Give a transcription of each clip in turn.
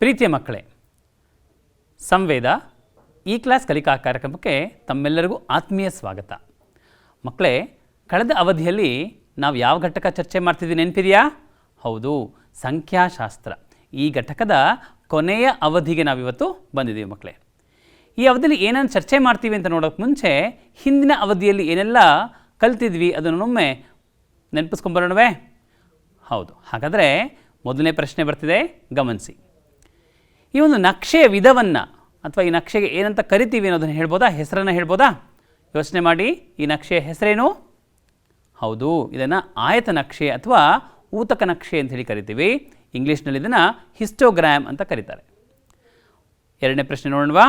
ಪ್ರೀತಿಯ ಮಕ್ಕಳೇ, ಸಂವೇದ ಈ ಕ್ಲಾಸ್ ಕಲಿಕಾ ಕಾರ್ಯಕ್ರಮಕ್ಕೆ ತಮ್ಮೆಲ್ಲರಿಗೂ ಆತ್ಮೀಯ ಸ್ವಾಗತ. ಮಕ್ಕಳೇ, ಕಳೆದ ಅವಧಿಯಲ್ಲಿ ನಾವು ಯಾವ ಘಟಕ ಚರ್ಚೆ ಮಾಡ್ತಿದ್ದೀವಿ ನೆನಪಿದೆಯಾ? ಹೌದು, ಸಂಖ್ಯಾಶಾಸ್ತ್ರ. ಈ ಘಟಕದ ಕೊನೆಯ ಅವಧಿಗೆ ನಾವಿವತ್ತು ಬಂದಿದ್ದೀವಿ ಮಕ್ಕಳೇ. ಈ ಅವಧಿಯಲ್ಲಿ ಏನೇನು ಚರ್ಚೆ ಮಾಡ್ತೀವಿ ಅಂತ ನೋಡೋಕ್ಕೆ ಮುಂಚೆ ಹಿಂದಿನ ಅವಧಿಯಲ್ಲಿ ಏನೆಲ್ಲ ಕಲ್ತಿದ್ವಿ ಅದನ್ನೊಮ್ಮೆ ನೆನಪಿಸ್ಕೊಂಬರೋಣವೇ? ಹೌದು, ಹಾಗಾದರೆ ಮೊದಲನೇ ಪ್ರಶ್ನೆ ಬರ್ತಿದೆ, ಗಮನಿಸಿ. ಈ ಒಂದು ನಕ್ಷೆಯ ವಿಧವನ್ನು ಅಥವಾ ಈ ನಕ್ಷೆಗೆ ಏನಂತ ಕರಿತೀವಿ ಅನ್ನೋದನ್ನು ಹೇಳ್ಬೋದಾ? ಹೆಸರನ್ನು ಹೇಳ್ಬೋದಾ? ಯೋಚನೆ ಮಾಡಿ. ಈ ನಕ್ಷೆಯ ಹೆಸರೇನು? ಹೌದು, ಇದನ್ನು ಆಯತ ನಕ್ಷೆ ಅಥವಾ ಊತಕ ನಕ್ಷೆ ಅಂತ ಹೇಳಿ ಕರಿತೀವಿ. ಇಂಗ್ಲೀಷ್ನಲ್ಲಿ ಇದನ್ನು ಹಿಸ್ಟೋಗ್ರಾಮ್ ಅಂತ ಕರೀತಾರೆ. ಎರಡನೇ ಪ್ರಶ್ನೆ ನೋಡೋಣವಾ?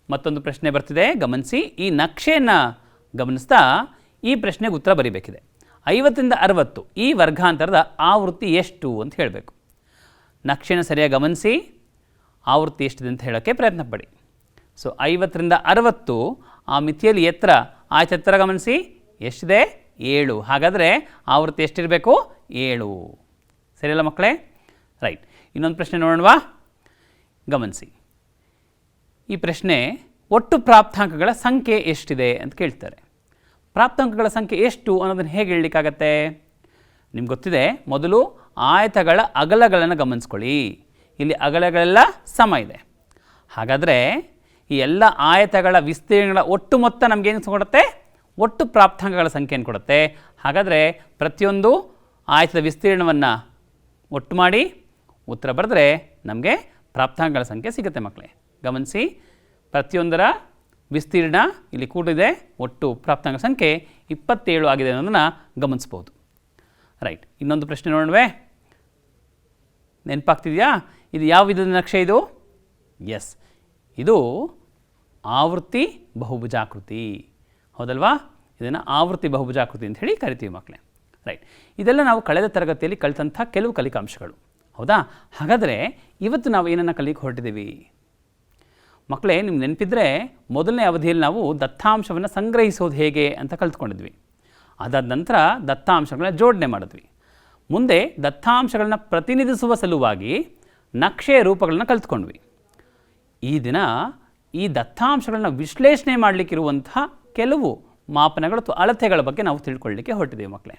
ಮತ್ತೊಂದು ಪ್ರಶ್ನೆ ಬರ್ತಿದೆ, ಗಮನಿಸಿ. ಈ ನಕ್ಷೆಯನ್ನು ಗಮನಿಸ್ತಾ ಈ ಪ್ರಶ್ನೆಗೆ ಉತ್ತರ ಬರೀಬೇಕಿದೆ. 50ರಿಂದ 60 ಈ ವರ್ಗಾಂತರದ ಆವೃತ್ತಿ ಎಷ್ಟು ಅಂತ ಹೇಳಬೇಕು. ನಕ್ಷೆನ ಸರಿಯಾಗಿ ಗಮನಿಸಿ, ಆವೃತ್ತಿ ಎಷ್ಟಿದೆ ಅಂತ ಹೇಳೋಕ್ಕೆ ಪ್ರಯತ್ನ ಪಡಿ. ಸೊ 50ರಿಂದ 60 ಆ ಮಿತಿಯಲ್ಲಿ ಎತ್ತರ, ಆಯ್ತು, ಎತ್ತರ ಗಮನಿಸಿ ಎಷ್ಟಿದೆ? 7. ಹಾಗಾದರೆ ಆವೃತ್ತಿ ಎಷ್ಟಿರಬೇಕು? 7. ಸರಿಯಲ್ಲ ಮಕ್ಕಳೇ? ರೈಟ್. ಇನ್ನೊಂದು ಪ್ರಶ್ನೆ ನೋಡೋಣವಾ? ಗಮನಿಸಿ. ಈ ಪ್ರಶ್ನೆ ಒಟ್ಟು ಪ್ರಾಪ್ತಾಂಕಗಳ ಸಂಖ್ಯೆ ಎಷ್ಟಿದೆ ಅಂತ ಕೇಳ್ತಾರೆ. ಪ್ರಾಪ್ತಾಂಕಗಳ ಸಂಖ್ಯೆ ಎಷ್ಟು ಅನ್ನೋದನ್ನು ಹೇಗೆ ಹೇಳಲಿಕ್ಕಾಗತ್ತೆ? ನಿಮ್ಗೆ ಗೊತ್ತಿದೆ, ಮೊದಲು ಆಯತಗಳ ಅಗಲಗಳನ್ನು ಗಮನಿಸ್ಕೊಳ್ಳಿ. ಇಲ್ಲಿ ಅಗಲಗಳೆಲ್ಲ ಸಮ ಇದೆ. ಹಾಗಾದರೆ ಈ ಎಲ್ಲ ಆಯತಗಳ ವಿಸ್ತೀರ್ಣಗಳ ಒಟ್ಟು ಮೊತ್ತ ನಮಗೇನು ಕೊಡುತ್ತೆ? ಒಟ್ಟು ಪ್ರಾಪ್ತಾಂಕಗಳ ಸಂಖ್ಯೆಯನ್ನು ಕೊಡುತ್ತೆ. ಹಾಗಾದರೆ ಪ್ರತಿಯೊಂದು ಆಯತದ ವಿಸ್ತೀರ್ಣವನ್ನು ಒಟ್ಟು ಮಾಡಿ ಉತ್ತರ ಬರೆದ್ರೆ ನಮಗೆ ಪ್ರಾಪ್ತಾಂಕಗಳ ಸಂಖ್ಯೆ ಸಿಗುತ್ತೆ ಮಕ್ಕಳೇ. ಗಮನಿಸಿ, ಪ್ರತಿಯೊಂದರ ವಿಸ್ತೀರ್ಣ ಇಲ್ಲಿ ಕೂಡಿದೆ, ಒಟ್ಟು ಪ್ರಾಪ್ತಾಂಕ ಸಂಖ್ಯೆ 27 ಆಗಿದೆ ಅನ್ನೋದನ್ನು ಗಮನಿಸ್ಬೋದು. ರೈಟ್. ಇನ್ನೊಂದು ಪ್ರಶ್ನೆ ನೋಡುವೆ, ನೆನಪಾಗ್ತಿದೆಯಾ? ಇದು ಯಾವ ವಿಧದ ನಕ್ಷೆ ಇದು? ಎಸ್, ಇದು ಆವೃತ್ತಿ ಬಹುಭುಜಾಕೃತಿ. ಹೌದಲ್ವಾ? ಇದನ್ನು ಆವೃತ್ತಿ ಬಹುಭುಜಾಕೃತಿ ಅಂತ ಹೇಳಿ ಕರಿತೀವಿ ಮಕ್ಕಳೇ. ರೈಟ್. ಇದೆಲ್ಲ ನಾವು ಕಳೆದ ತರಗತಿಯಲ್ಲಿ ಕಲಿತಂಥ ಕೆಲವು ಕಲಿಕಾಂಶಗಳು. ಹೌದಾ? ಹಾಗಾದರೆ ಇವತ್ತು ನಾವು ಏನನ್ನು ಕಲಿಯಕ್ಕೆ ಹೊರಟಿದ್ದೀವಿ ಮಕ್ಕಳೇ? ನಿಮ್ಗೆ ನೆನಪಿದ್ರೆ ಮೊದಲನೇ ಅವಧಿಯಲ್ಲಿ ನಾವು ದತ್ತಾಂಶವನ್ನು ಸಂಗ್ರಹಿಸೋದು ಹೇಗೆ ಅಂತ ಕಲ್ತ್ಕೊಂಡಿದ್ವಿ. ಅದಾದ ನಂತರ ದತ್ತಾಂಶಗಳನ್ನ ಜೋಡಣೆ ಮಾಡಿದ್ವಿ. ಮುಂದೆ ದತ್ತಾಂಶಗಳನ್ನ ಪ್ರತಿನಿಧಿಸುವ ಸಲುವಾಗಿ ನಕ್ಷೆಯ ರೂಪಗಳನ್ನ ಕಲ್ತ್ಕೊಂಡ್ವಿ. ಈ ದಿನ ಈ ದತ್ತಾಂಶಗಳನ್ನ ವಿಶ್ಲೇಷಣೆ ಮಾಡಲಿಕ್ಕಿರುವಂತಹ ಕೆಲವು ಮಾಪನಗಳು ಅಥವಾ ಅಳತೆಗಳ ಬಗ್ಗೆ ನಾವು ತಿಳ್ಕೊಳ್ಳಿಕ್ಕೆ ಹೊರಟಿದ್ದೀವಿ ಮಕ್ಕಳೇ.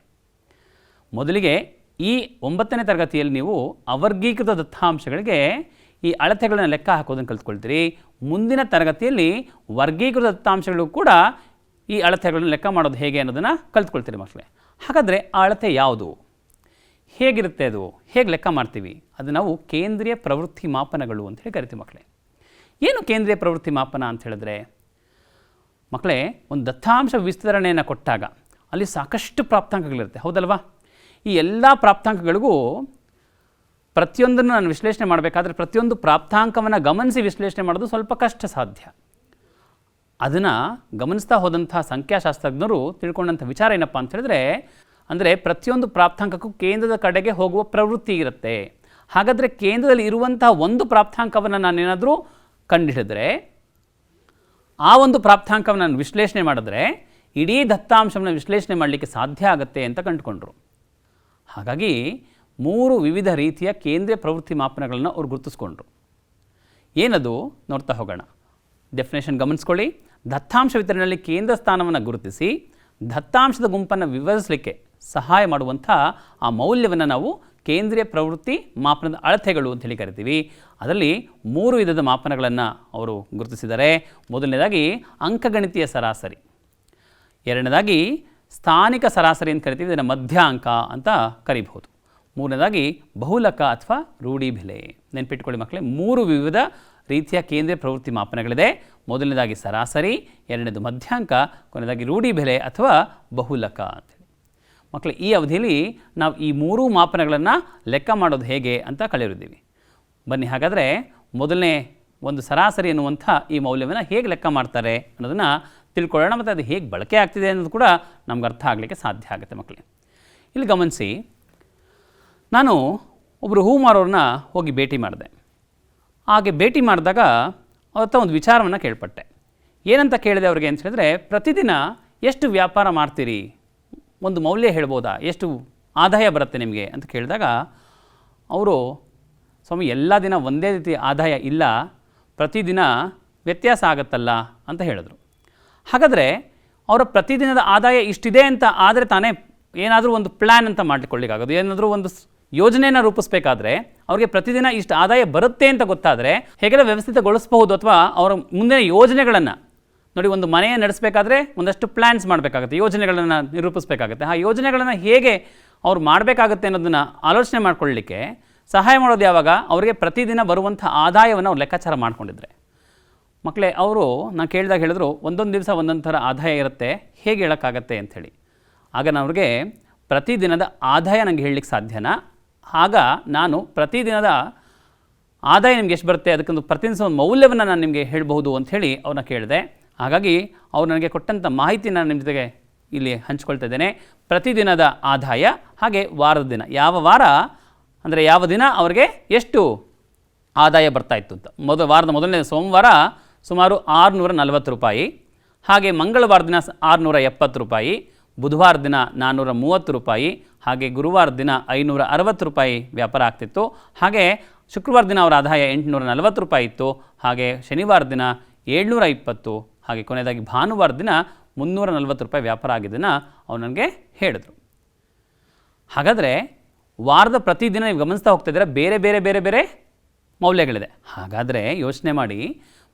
ಮೊದಲಿಗೆ ಈ 9ನೇ ತರಗತಿಯಲ್ಲಿ ನೀವು ಅವರ್ಗೀಕೃತ ದತ್ತಾಂಶಗಳಿಗೆ ಈ ಅಳತೆಗಳನ್ನು ಲೆಕ್ಕ ಹಾಕೋದನ್ನು ಕಲ್ತ್ಕೊಳ್ತೀರಿ. ಮುಂದಿನ ತರಗತಿಯಲ್ಲಿ ವರ್ಗೀಕೃತ ದತ್ತಾಂಶಗಳು ಕೂಡ ಈ ಅಳತೆಗಳನ್ನು ಲೆಕ್ಕ ಮಾಡೋದು ಹೇಗೆ ಅನ್ನೋದನ್ನು ಕಲ್ತ್ಕೊಳ್ತೀರಿ ಮಕ್ಕಳೇ. ಹಾಗಾದರೆ ಆ ಅಳತೆ ಯಾವುದು? ಹೇಗಿರುತ್ತೆ ಅದು? ಹೇಗೆ ಲೆಕ್ಕ ಮಾಡ್ತೀವಿ? ಅದು ನಾವು ಕೇಂದ್ರೀಯ ಪ್ರವೃತ್ತಿ ಮಾಪನಗಳು ಅಂತ ಹೇಳಿ ಕರಿತೀವಿ ಮಕ್ಕಳೇ. ಏನು ಕೇಂದ್ರೀಯ ಪ್ರವೃತ್ತಿ ಮಾಪನ ಅಂತ ಹೇಳಿದ್ರೆ ಮಕ್ಕಳೇ, ಒಂದು ದತ್ತಾಂಶ ವಿಸ್ತರಣೆಯನ್ನು ಕೊಟ್ಟಾಗ ಅಲ್ಲಿ ಸಾಕಷ್ಟು ಪ್ರಾಪ್ತಾಂಕಗಳಿರುತ್ತೆ. ಹೌದಲ್ವಾ? ಈ ಎಲ್ಲ ಪ್ರಾಪ್ತಾಂಕಗಳಿಗೂ ಪ್ರತಿಯೊಂದನ್ನು ನಾನು ವಿಶ್ಲೇಷಣೆ ಮಾಡಬೇಕಾದ್ರೆ ಪ್ರತಿಯೊಂದು ಪ್ರಾಪ್ತಾಂಕವನ್ನು ಗಮನಿಸಿ ವಿಶ್ಲೇಷಣೆ ಮಾಡೋದು ಸ್ವಲ್ಪ ಕಷ್ಟ ಸಾಧ್ಯ. ಅದನ್ನು ಗಮನಿಸ್ತಾ ಹೋದಂಥ ಸಂಖ್ಯಾಶಾಸ್ತ್ರಜ್ಞರು ತಿಳ್ಕೊಂಡಂಥ ವಿಚಾರ ಏನಪ್ಪ ಅಂತ ಹೇಳಿದ್ರೆ, ಅಂದರೆ ಪ್ರತಿಯೊಂದು ಪ್ರಾಪ್ತಾಂಕಕ್ಕೂ ಕೇಂದ್ರದ ಕಡೆಗೆ ಹೋಗುವ ಪ್ರವೃತ್ತಿ ಇರುತ್ತೆ. ಹಾಗಾದರೆ ಕೇಂದ್ರದಲ್ಲಿ ಇರುವಂಥ ಒಂದು ಪ್ರಾಪ್ತಾಂಕವನ್ನು ನಾನೇನಾದರೂ ಕಂಡುಹಿಡಿದ್ರೆ ಆ ಒಂದು ಪ್ರಾಪ್ತಾಂಕವನ್ನು ನಾನು ವಿಶ್ಲೇಷಣೆ ಮಾಡಿದ್ರೆ ಇಡೀ ದತ್ತಾಂಶವನ್ನು ವಿಶ್ಲೇಷಣೆ ಮಾಡಲಿಕ್ಕೆ ಸಾಧ್ಯ ಆಗುತ್ತೆ ಅಂತ ಕಂಡುಕೊಂಡ್ರು. ಹಾಗಾಗಿ 3 ವಿವಿಧ ರೀತಿಯ ಕೇಂದ್ರೀಯ ಪ್ರವೃತ್ತಿ ಮಾಪನಗಳನ್ನು ಅವ್ರು ಗುರುತಿಸ್ಕೊಂಡ್ರು. ಏನದು ನೋಡ್ತಾ ಹೋಗೋಣ. ಡೆಫಿನೇಷನ್ ಗಮನಿಸ್ಕೊಳ್ಳಿ. ದತ್ತಾಂಶ ವಿತರಣೆಯಲ್ಲಿ ಕೇಂದ್ರ ಸ್ಥಾನವನ್ನು ಗುರುತಿಸಿ ದತ್ತಾಂಶದ ಗುಂಪನ್ನು ವಿವರಿಸಲಿಕ್ಕೆ ಸಹಾಯ ಮಾಡುವಂಥ ಆ ಮೌಲ್ಯವನ್ನು ನಾವು ಕೇಂದ್ರೀಯ ಪ್ರವೃತ್ತಿ ಮಾಪನದ ಅಳತೆಗಳು ಅಂತ ಹೇಳಿ ಕರಿತೀವಿ. ಅದರಲ್ಲಿ 3 ವಿಧದ ಮಾಪನಗಳನ್ನು ಅವರು ಗುರುತಿಸಿದ್ದಾರೆ. ಮೊದಲನೇದಾಗಿ ಅಂಕಗಣಿತೀಯ ಸರಾಸರಿ, ಎರಡನೇದಾಗಿ ಸ್ಥಾನಿಕ ಸರಾಸರಿ ಅಂತ ಕರಿತೀವಿ, ಇದನ್ನು ಮಧ್ಯಾಂಕ ಅಂತ ಕರಿಬಹುದು. ಮೂರನೇದಾಗಿ ಬಹುಲಕ ಅಥವಾ ರೂಢಿ ಬೆಲೆ. ನೆನಪಿಟ್ಕೊಳ್ಳಿ ಮಕ್ಕಳೇ, 3 ವಿವಿಧ ರೀತಿಯ ಕೇಂದ್ರೀಯ ಪ್ರವೃತ್ತಿ ಮಾಪನಗಳಿದೆ. ಮೊದಲನೇದಾಗಿ ಸರಾಸರಿ, ಎರಡನೇದು ಮಧ್ಯಾಂಕ, ಕೊನೆಯದಾಗಿ ರೂಢಿ ಬೆಲೆ ಅಥವಾ ಬಹುಲಕ ಅಂತೇಳಿ. ಮಕ್ಕಳೇ, ಈ ಅವಧಿಯಲ್ಲಿ ನಾವು ಈ 3 ಮಾಪನಗಳನ್ನು ಲೆಕ್ಕ ಮಾಡೋದು ಹೇಗೆ ಅಂತ ಕಲಿಯಿದ್ದೀವಿ. ಬನ್ನಿ ಹಾಗಾದರೆ ಮೊದಲನೇ ಒಂದು ಸರಾಸರಿ ಎನ್ನುವಂಥ ಈ ಮೌಲ್ಯವನ್ನು ಹೇಗೆ ಲೆಕ್ಕ ಮಾಡ್ತಾರೆ ಅನ್ನೋದನ್ನು ತಿಳ್ಕೊಳ್ಳೋಣ. ಮತ್ತು ಅದು ಹೇಗೆ ಬಳಕೆ ಆಗ್ತಿದೆ ಅನ್ನೋದು ಕೂಡ ನಮ್ಗೆ ಅರ್ಥ ಆಗಲಿಕ್ಕೆ ಸಾಧ್ಯ ಆಗುತ್ತೆ ಮಕ್ಕಳೇ. ಇಲ್ಲಿ ಗಮನಿಸಿ, ನಾನು ಒಬ್ಬರು ಹೂ ಮಾರೋರನ್ನ ಹೋಗಿ ಭೇಟಿ ಮಾಡಿದೆ. ಹಾಗೆ ಭೇಟಿ ಮಾಡಿದಾಗ ಅವತ್ತ ಒಂದು ವಿಚಾರವನ್ನು ಕೇಳ್ಪಟ್ಟೆ. ಏನಂತ ಕೇಳಿದೆ ಅವ್ರಿಗೆ ಅಂತ ಹೇಳಿದ್ರೆ, ಪ್ರತಿದಿನ ಎಷ್ಟು ವ್ಯಾಪಾರ ಮಾಡ್ತೀರಿ, ಒಂದು ಮೌಲ್ಯ ಹೇಳ್ಬೋದಾ, ಎಷ್ಟು ಆದಾಯ ಬರುತ್ತೆ ನಿಮಗೆ ಅಂತ ಕೇಳಿದಾಗ ಅವರು ಸ್ವಾಮಿ ಎಲ್ಲ ದಿನ ಒಂದೇ ರೀತಿ ಆದಾಯ ಇಲ್ಲ, ಪ್ರತಿದಿನ ವ್ಯತ್ಯಾಸ ಆಗುತ್ತಲ್ಲ ಅಂತ ಹೇಳಿದ್ರು. ಹಾಗಾದರೆ ಅವರ ಪ್ರತಿದಿನದ ಆದಾಯ ಇಷ್ಟಿದೆ ಅಂತ ಆದರೆ ತಾನೇ ಏನಾದರೂ ಒಂದು ಪ್ಲ್ಯಾನ್ ಅಂತ ಮಾಡಿಕೊಳ್ಳಿಕ್ಕಾಗೋದು. ಏನಾದರೂ ಒಂದು ಯೋಜನೆಯನ್ನು ರೂಪಿಸಬೇಕಾದ್ರೆ ಅವ್ರಿಗೆ ಪ್ರತಿದಿನ ಇಷ್ಟು ಆದಾಯ ಬರುತ್ತೆ ಅಂತ ಗೊತ್ತಾದರೆ ಹೇಗೆಲ್ಲ ವ್ಯವಸ್ಥಿತಗೊಳಿಸ್ಬಹುದು, ಅಥವಾ ಅವರ ಮುಂದಿನ ಯೋಜನೆಗಳನ್ನು ನೋಡಿ, ಒಂದು ಮನೆಯ ನಡೆಸಬೇಕಾದ್ರೆ ಒಂದಷ್ಟು ಪ್ಲ್ಯಾನ್ಸ್ ಮಾಡಬೇಕಾಗುತ್ತೆ, ಯೋಜನೆಗಳನ್ನು ನಿರೂಪಿಸಬೇಕಾಗುತ್ತೆ. ಆ ಯೋಜನೆಗಳನ್ನು ಹೇಗೆ ಅವ್ರು ಮಾಡಬೇಕಾಗುತ್ತೆ ಅನ್ನೋದನ್ನು ಆಲೋಚನೆ ಮಾಡ್ಕೊಳ್ಳಲಿಕ್ಕೆ ಸಹಾಯ ಮಾಡೋದು ಯಾವಾಗ? ಅವರಿಗೆ ಪ್ರತಿದಿನ ಬರುವಂಥ ಆದಾಯವನ್ನು ಅವ್ರು ಲೆಕ್ಕಾಚಾರ ಮಾಡ್ಕೊಂಡಿದ್ರೆ. ಮಕ್ಕಳೇ, ಅವರು ನಾನು ಕೇಳಿದಾಗ ಹೇಳಿದ್ರು, ಒಂದೊಂದು ದಿವಸ ಒಂದೊಂದು ಥರ ಆದಾಯ ಇರುತ್ತೆ, ಹೇಗೆ ಹೇಳೋಕ್ಕಾಗತ್ತೆ ಅಂಥೇಳಿ. ಆಗ ನಾನು ಅವ್ರಿಗೆ ಪ್ರತಿದಿನದ ಆದಾಯ ನನಗೆ ಹೇಳಲಿಕ್ಕೆ ಸಾಧ್ಯನಾ? ಆಗ ನಾನು ಪ್ರತಿದಿನದ ಆದಾಯ ನಿಮ್ಗೆ ಎಷ್ಟು ಬರುತ್ತೆ, ಅದಕ್ಕೊಂದು ಪ್ರತಿದಿನ ಒಂದು ಮೌಲ್ಯವನ್ನು ನಾನು ನಿಮಗೆ ಹೇಳ್ಬೋದು ಅಂಥೇಳಿ ಅವ್ರನ್ನ ಕೇಳಿದೆ. ಹಾಗಾಗಿ ಅವ್ರು ನನಗೆ ಕೊಟ್ಟಂಥ ಮಾಹಿತಿ ನಾನು ನಿಮ್ಮ ಜೊತೆಗೆ ಇಲ್ಲಿ ಹಂಚ್ಕೊಳ್ತಾ ಇದ್ದೇನೆ. ಪ್ರತಿದಿನದ ಆದಾಯ ಹಾಗೆ ವಾರದ ದಿನ, ಯಾವ ವಾರ ಅಂದರೆ ಯಾವ ದಿನ ಅವರಿಗೆ ಎಷ್ಟು ಆದಾಯ ಬರ್ತಾಯಿತ್ತು ಅಂತ. ವಾರದ ಮೊದಲನೇ ಸೋಮವಾರ ಸುಮಾರು 640 ರೂಪಾಯಿ, ಹಾಗೆ ಮಂಗಳವಾರ ದಿನ 670 ರೂಪಾಯಿ, ಬುಧವಾರ ದಿನ 430 ರೂಪಾಯಿ, ಹಾಗೆ ಗುರುವಾರ ದಿನ 560 ರೂಪಾಯಿ ವ್ಯಾಪಾರ ಆಗ್ತಿತ್ತು. ಹಾಗೆ ಶುಕ್ರವಾರ ದಿನ ಅವರ ಆದಾಯ 840 ರೂಪಾಯಿ ಇತ್ತು. ಹಾಗೆ ಶನಿವಾರ ದಿನ 720, ಹಾಗೆ ಕೊನೆಯದಾಗಿ ಭಾನುವಾರ ದಿನ 340 ರೂಪಾಯಿ ವ್ಯಾಪಾರ ಆಗಿದ್ದನ್ನು ಅವ್ರು ನನಗೆ ಹೇಳಿದ್ರು. ಹಾಗಾದರೆ ವಾರದ ಪ್ರತಿದಿನ ನೀವು ಗಮನಿಸ್ತಾ ಹೋಗ್ತಾ ಇದ್ದೀರಾ, ಬೇರೆ ಬೇರೆ ಬೇರೆ ಬೇರೆ ಮೌಲ್ಯಗಳಿದೆ. ಹಾಗಾದರೆ ಯೋಚನೆ ಮಾಡಿ,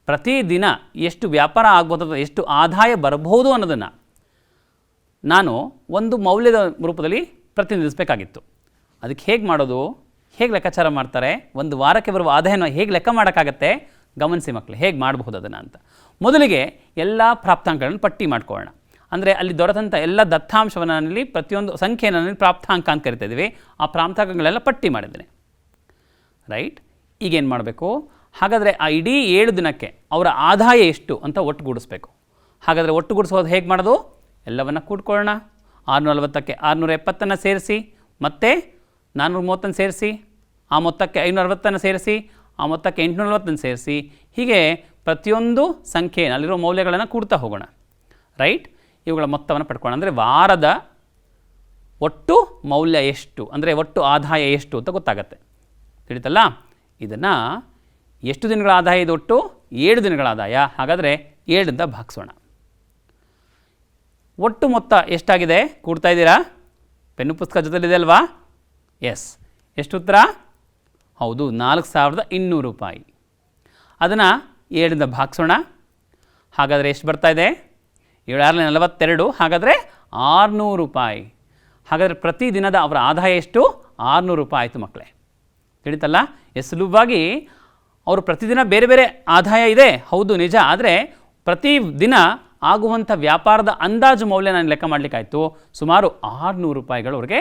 ಪ್ರತಿದಿನ ಎಷ್ಟು ವ್ಯಾಪಾರ ಆಗ್ಬೋದು ಅಥವಾ ಎಷ್ಟು ಆದಾಯ ಬರಬಹುದು ಅನ್ನೋದನ್ನು ನಾನು ಒಂದು ಮೌಲ್ಯದ ರೂಪದಲ್ಲಿ ಪ್ರತಿನಿಧಿಸಬೇಕಾಗಿತ್ತು. ಅದಕ್ಕೆ ಹೇಗೆ ಮಾಡೋದು, ಹೇಗೆ ಲೆಕ್ಕಾಚಾರ ಮಾಡ್ತಾರೆ, ಒಂದು ವಾರಕ್ಕೆ ಬರುವ ಆದಾಯನ ಹೇಗೆ ಲೆಕ್ಕ ಮಾಡೋಕ್ಕಾಗತ್ತೆ? ಗಮನಿಸಿ ಮಕ್ಕಳು, ಹೇಗೆ ಮಾಡಬಹುದು ಅದನ್ನು ಅಂತ. ಮೊದಲಿಗೆ ಎಲ್ಲ ಪ್ರಾಪ್ತಾಂಕಗಳನ್ನು ಪಟ್ಟಿ ಮಾಡ್ಕೊಳ್ಳೋಣ. ಅಂದರೆ ಅಲ್ಲಿ ದೊರೆತಂಥ ಎಲ್ಲ ದತ್ತಾಂಶವನ್ನು ನಾನಲ್ಲಿ ಪ್ರತಿಯೊಂದು ಸಂಖ್ಯೆಯನ್ನು ಪ್ರಾಪ್ತಾಂಕ ಅಂತ ಕರಿತಾ ಇದ್ದೀವಿ. ಆ ಪ್ರಾಪ್ತಾಂಕಗಳೆಲ್ಲ ಪಟ್ಟಿ ಮಾಡಿದ್ದೇನೆ, ರೈಟ್. ಈಗೇನು ಮಾಡಬೇಕು? ಹಾಗಾದರೆ ಆ ಇಡೀ 7 ದಿನಕ್ಕೆ ಅವರ ಆದಾಯ ಎಷ್ಟು ಅಂತ ಒಟ್ಟುಗೂಡಿಸ್ಬೇಕು. ಹಾಗಾದರೆ ಒಟ್ಟುಗೂಡಿಸೋದು ಹೇಗೆ ಮಾಡೋದು? ಎಲ್ಲವನ್ನು ಕೂಡ್ಕೊಳ್ಳೋಣ. 640ಕ್ಕೆ 670 ಸೇರಿಸಿ, ಮತ್ತು 430 ಸೇರಿಸಿ, ಆ ಮೊತ್ತಕ್ಕೆ 560 ಸೇರಿಸಿ, ಆ ಮೊತ್ತಕ್ಕೆ 840 ಸೇರಿಸಿ, ಹೀಗೆ ಪ್ರತಿಯೊಂದು ಸಂಖ್ಯೆ ಅಲ್ಲಿರೋ ಮೌಲ್ಯಗಳನ್ನು ಕೂಡ್ತಾ ಹೋಗೋಣ, ರೈಟ್. ಇವುಗಳ ಮೊತ್ತವನ್ನು ಪಡ್ಕೊಳ್ಳೋಣ. ಅಂದರೆ ವಾರದ ಒಟ್ಟು ಮೌಲ್ಯ ಎಷ್ಟು, ಅಂದರೆ ಒಟ್ಟು ಆದಾಯ ಎಷ್ಟು ಅಂತ ಗೊತ್ತಾಗತ್ತೆ, ತಿಳಿತಲ್ಲ. ಇದನ್ನು ಎಷ್ಟು ದಿನಗಳ ಆದಾಯ ಇದು? ಒಟ್ಟು 7 ದಿನಗಳ ಆದಾಯ. ಹಾಗಾದರೆ 7ರಿಂದ ಭಾಗಿಸೋಣ. ಒಟ್ಟು ಮೊತ್ತ ಎಷ್ಟಾಗಿದೆ? ಕೂಡ್ತಾ ಇದ್ದೀರಾ? ಪೆನ್ನು ಪುಸ್ತಕ ಜೊತೆಲಿದೆ ಅಲ್ವಾ? ಎಸ್. ಎಷ್ಟು ಉತ್ತರ? ಹೌದು, 4200 ರೂಪಾಯಿ. ಅದನ್ನು 7ರಿಂದ ಭಾಗಿಸೋಣ. ಹಾಗಾದರೆ ಎಷ್ಟು ಬರ್ತಾ ಇದೆ? 7 42, ಹಾಗಾದರೆ 600 ರೂಪಾಯಿ. ಹಾಗಾದರೆ ಪ್ರತಿದಿನದ ಅವರ ಆದಾಯ ಎಷ್ಟು? 600 ರೂಪಾಯಿ ಆಯಿತು ಮಕ್ಕಳೇ, ತಿಳಿತಲ್ಲ. ಎಷ್ಟು ಸುಲಭವಾಗಿ ಅವರು ಪ್ರತಿದಿನ ಬೇರೆ ಬೇರೆ ಆದಾಯ ಇದೆ, ಹೌದು ನಿಜ. ಆದರೆ ಪ್ರತಿದಿನ ಆಗುವಂಥ ವ್ಯಾಪಾರದ ಅಂದಾಜು ಮೌಲ್ಯ ನಾನು ಲೆಕ್ಕ ಮಾಡಲಿಕ್ಕಾಯಿತು. ಸುಮಾರು 600 ರೂಪಾಯಿಗಳು ಅವ್ರಿಗೆ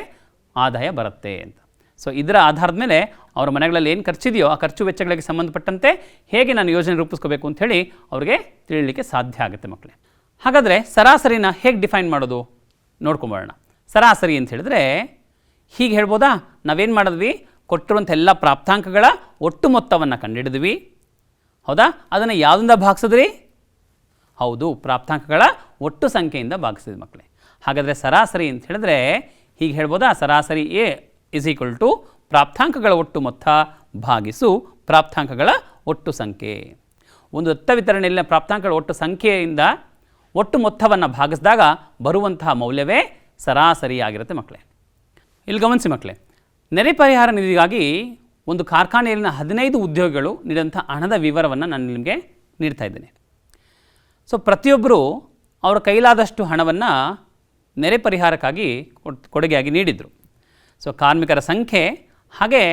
ಆದಾಯ ಬರುತ್ತೆ ಅಂತ. ಸೊ ಇದರ ಆಧಾರದ ಮೇಲೆ ಅವರ ಮನೆಗಳಲ್ಲಿ ಏನು ಖರ್ಚಿದೆಯೋ ಆ ಖರ್ಚು ವೆಚ್ಚಗಳಿಗೆ ಸಂಬಂಧಪಟ್ಟಂತೆ ಹೇಗೆ ನಾನು ಯೋಜನೆ ರೂಪಿಸ್ಕೋಬೇಕು ಅಂಥೇಳಿ ಅವ್ರಿಗೆ ತಿಳಿಯಲಿಕ್ಕೆ ಸಾಧ್ಯ ಆಗುತ್ತೆ ಮಕ್ಕಳೇ. ಹಾಗಾದರೆ ಸರಾಸರಿನ ಹೇಗೆ ಡಿಫೈನ್ ಮಾಡೋದು ನೋಡ್ಕೊಂಬರೋಣ. ಸರಾಸರಿ ಅಂತ ಹೇಳಿದ್ರೆ ಹೀಗೆ ಹೇಳ್ಬೋದಾ? ನಾವೇನು ಮಾಡಿದ್ವಿ? ಕೊಟ್ಟಿರುವಂಥ ಎಲ್ಲ ಪ್ರಾಪ್ತಾಂಕಗಳ ಒಟ್ಟು ಮೊತ್ತವನ್ನು ಕಂಡುಹಿಡಿದ್ವಿ, ಹೌದಾ? ಅದನ್ನು ಯಾವುದರಿಂದ ಭಾಗಿಸಿದ್ರಿ? ಹೌದು, ಪ್ರಾಪ್ತಾಂಕಗಳ ಒಟ್ಟು ಸಂಖ್ಯೆಯಿಂದ ಭಾಗಿಸಿದ್ವಿ ಮಕ್ಕಳೇ. ಹಾಗಾದರೆ ಸರಾಸರಿ ಅಂತ ಹೇಳಿದ್ರೆ ಹೀಗೆ ಹೇಳ್ಬೋದಾ? ಸರಾಸರಿ ಎ ಇಸ್ ಈಕ್ವಲ್ ಟು ಪ್ರಾಪ್ತಾಂಕಗಳ ಒಟ್ಟು ಮೊತ್ತ ಭಾಗಿಸು ಪ್ರಾಪ್ತಾಂಕಗಳ ಒಟ್ಟು ಸಂಖ್ಯೆ. ಒಂದು ದತ್ತ ವಿತರಣೆಯಲ್ಲಿನ ಪ್ರಾಪ್ತಾಂಕಗಳ ಒಟ್ಟು ಸಂಖ್ಯೆಯಿಂದ ಒಟ್ಟು ಮೊತ್ತವನ್ನು ಭಾಗಿಸಿದಾಗ ಬರುವಂತಹ ಮೌಲ್ಯವೇ ಸರಾಸರಿ ಆಗಿರುತ್ತೆ ಮಕ್ಕಳೇ. ಇಲ್ಲಿ ಗಮನಿಸಿ ಮಕ್ಕಳೇ, ನೆರೆ ಪರಿಹಾರ ನಿಧಿಗಾಗಿ ಒಂದು ಕಾರ್ಖಾನೆಯಲ್ಲಿನ 15 ಉದ್ಯೋಗಿಗಳು ನೀಡಿದಂಥ ಹಣದ ವಿವರವನ್ನು ನಾನು ನಿಮಗೆ ನೀಡ್ತಾ ಇದ್ದೇನೆ. ಸೊ ಪ್ರತಿಯೊಬ್ಬರು ಅವರ ಕೈಲಾದಷ್ಟು ಹಣವನ್ನು ನೆರೆ ಪರಿಹಾರಕ್ಕಾಗಿ ಕೊಡುಗೆಯಾಗಿ ನೀಡಿದರು. ಸೊ ಕಾರ್ಮಿಕರ ಸಂಖ್ಯೆ ಹಾಗೆ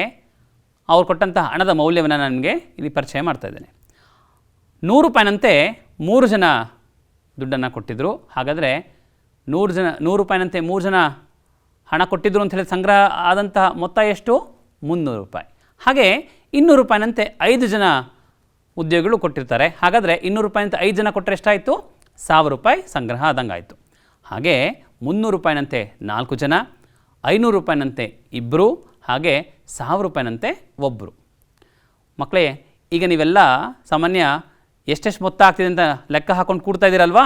ಅವ್ರು ಕೊಟ್ಟಂತಹ ಹಣದ ಮೌಲ್ಯವನ್ನು ನಾನು ನಿಮಗೆ ಇಲ್ಲಿ ಪರಿಚಯ ಮಾಡ್ತಾ ಇದ್ದೇನೆ. 100 ರೂಪಾಯಿನಂತೆ 3 ಜನ ದುಡ್ಡನ್ನು ಕೊಟ್ಟಿದ್ದರು. ಹಾಗಾದರೆ 100 ರೂಪಾಯಿನಂತೆ 3 ಜನ ಹಣ ಕೊಟ್ಟಿದ್ದರು ಅಂತ ಹೇಳಿ ಸಂಗ್ರಹ ಆದಂತಹ ಮೊತ್ತ ಎಷ್ಟು? 300 ರೂಪಾಯಿ. ಹಾಗೆ 200 ರೂಪಾಯಿನಂತೆ 5 ಜನ ಉದ್ಯೋಗಿಗಳು ಕೊಟ್ಟಿರ್ತಾರೆ. ಹಾಗಾದರೆ 200 ರೂಪಾಯಿನಂತೆ 5 ಜನ ಕೊಟ್ಟರೆ ಎಷ್ಟಾಯಿತು? 1000 ರೂಪಾಯಿ ಸಂಗ್ರಹ ಆದಂಗೆ ಆಯಿತು. ಹಾಗೆ 300 ರೂಪಾಯಿನಂತೆ 4 ಜನ, 500 ರೂಪಾಯಿನಂತೆ 2, ಹಾಗೆ 1000 ರೂಪಾಯಿನಂತೆ 1. ಮಕ್ಕಳೇ, ಈಗ ನೀವೆಲ್ಲ ಸಾಮಾನ್ಯ ಎಷ್ಟೆಷ್ಟು ಮೊತ್ತ ಆಗ್ತಿದೆ ಅಂತ ಲೆಕ್ಕ ಹಾಕ್ಕೊಂಡು ಕೂಡ್ತಾ ಇದ್ದೀರಲ್ವಾ?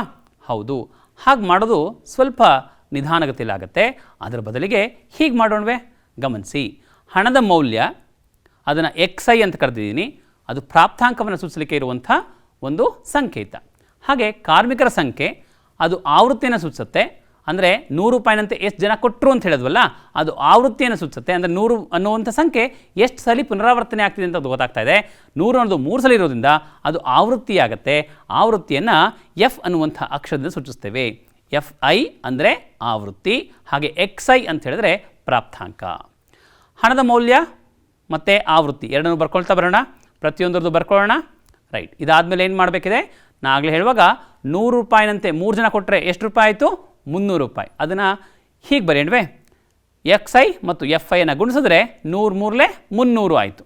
ಹೌದು. ಹಾಗೆ ಮಾಡೋದು ಸ್ವಲ್ಪ ನಿಧಾನಗತಿಯಲ್ಲಾಗುತ್ತೆ. ಅದರ ಬದಲಿಗೆ ಹೀಗೆ ಮಾಡೋಣವೇ? ಗಮನಿಸಿ, ಹಣದ ಮೌಲ್ಯ ಅದನ್ನು XI ಅಂತ ಕರೆದಿದ್ದೀನಿ. ಅದು ಪ್ರಾಪ್ತಾಂಕವನ್ನು ಸೂಚಿಸಲಿಕ್ಕೆ ಇರುವಂಥ ಒಂದು ಸಂಕೇತ. ಹಾಗೆ ಕಾರ್ಮಿಕರ ಸಂಖ್ಯೆ ಅದು ಆವೃತ್ತಿಯನ್ನು ಸೂಚಿಸುತ್ತೆ. ಅಂದರೆ 100 ರೂಪಾಯಿನಂತೆ ಎಷ್ಟು ಜನ ಕೊಟ್ಟರು ಅಂತ ಹೇಳಿದ್ವಲ್ಲ, ಅದು ಆವೃತ್ತಿಯನ್ನು ಸೂಚಿಸುತ್ತೆ. ಅಂದರೆ 100 ಅನ್ನುವಂಥ ಸಂಖ್ಯೆ ಎಷ್ಟು ಸಲ ಪುನರಾವರ್ತನೆ ಆಗ್ತಿದೆ ಅಂತ ಅದು ಗೊತ್ತಾಗ್ತಾ ಇದೆ. 100 ಅನ್ನೋದು 3 ಸಲ ಇರೋದ್ರಿಂದ ಅದು ಆವೃತ್ತಿ ಆಗುತ್ತೆ. ಆವೃತ್ತಿಯನ್ನು F ಅನ್ನುವಂಥ ಅಕ್ಷರದಿಂದ ಸೂಚಿಸ್ತೇವೆ. FI ಅಂದರೆ ಆವೃತ್ತಿ, ಹಾಗೆ XI ಅಂತ ಹೇಳಿದ್ರೆ ಪ್ರಾಪ್ತಾಂಕ. ಹಣದ ಮೌಲ್ಯ ಮತ್ತು ಆವೃತ್ತಿ ಎರಡನ್ನೂ ಬರ್ಕೊಳ್ತಾ ಬರೋಣ, ಪ್ರತಿಯೊಂದರದ್ದು ಬರ್ಕೊಳ್ಳೋಣ. ರೈಟ್, ಇದಾದಮೇಲೆ ಏನು ಮಾಡಬೇಕಿದೆ, ನಾನು ಆಗಲೇ ಹೇಳುವಾಗ 100 ರೂಪಾಯಿನಂತೆ 3 ಜನ ಕೊಟ್ಟರೆ ಎಷ್ಟು ರೂಪಾಯಿ ಆಯಿತು, 300 ರೂಪಾಯಿ. ಅದನ್ನು ಹೀಗೆ ಬರೆಯಣ್ವೇ, XI ಮತ್ತು FI ಅನ್ನು ಗುಣಿಸಿದ್ರೆ 100 3 300 ಆಯಿತು.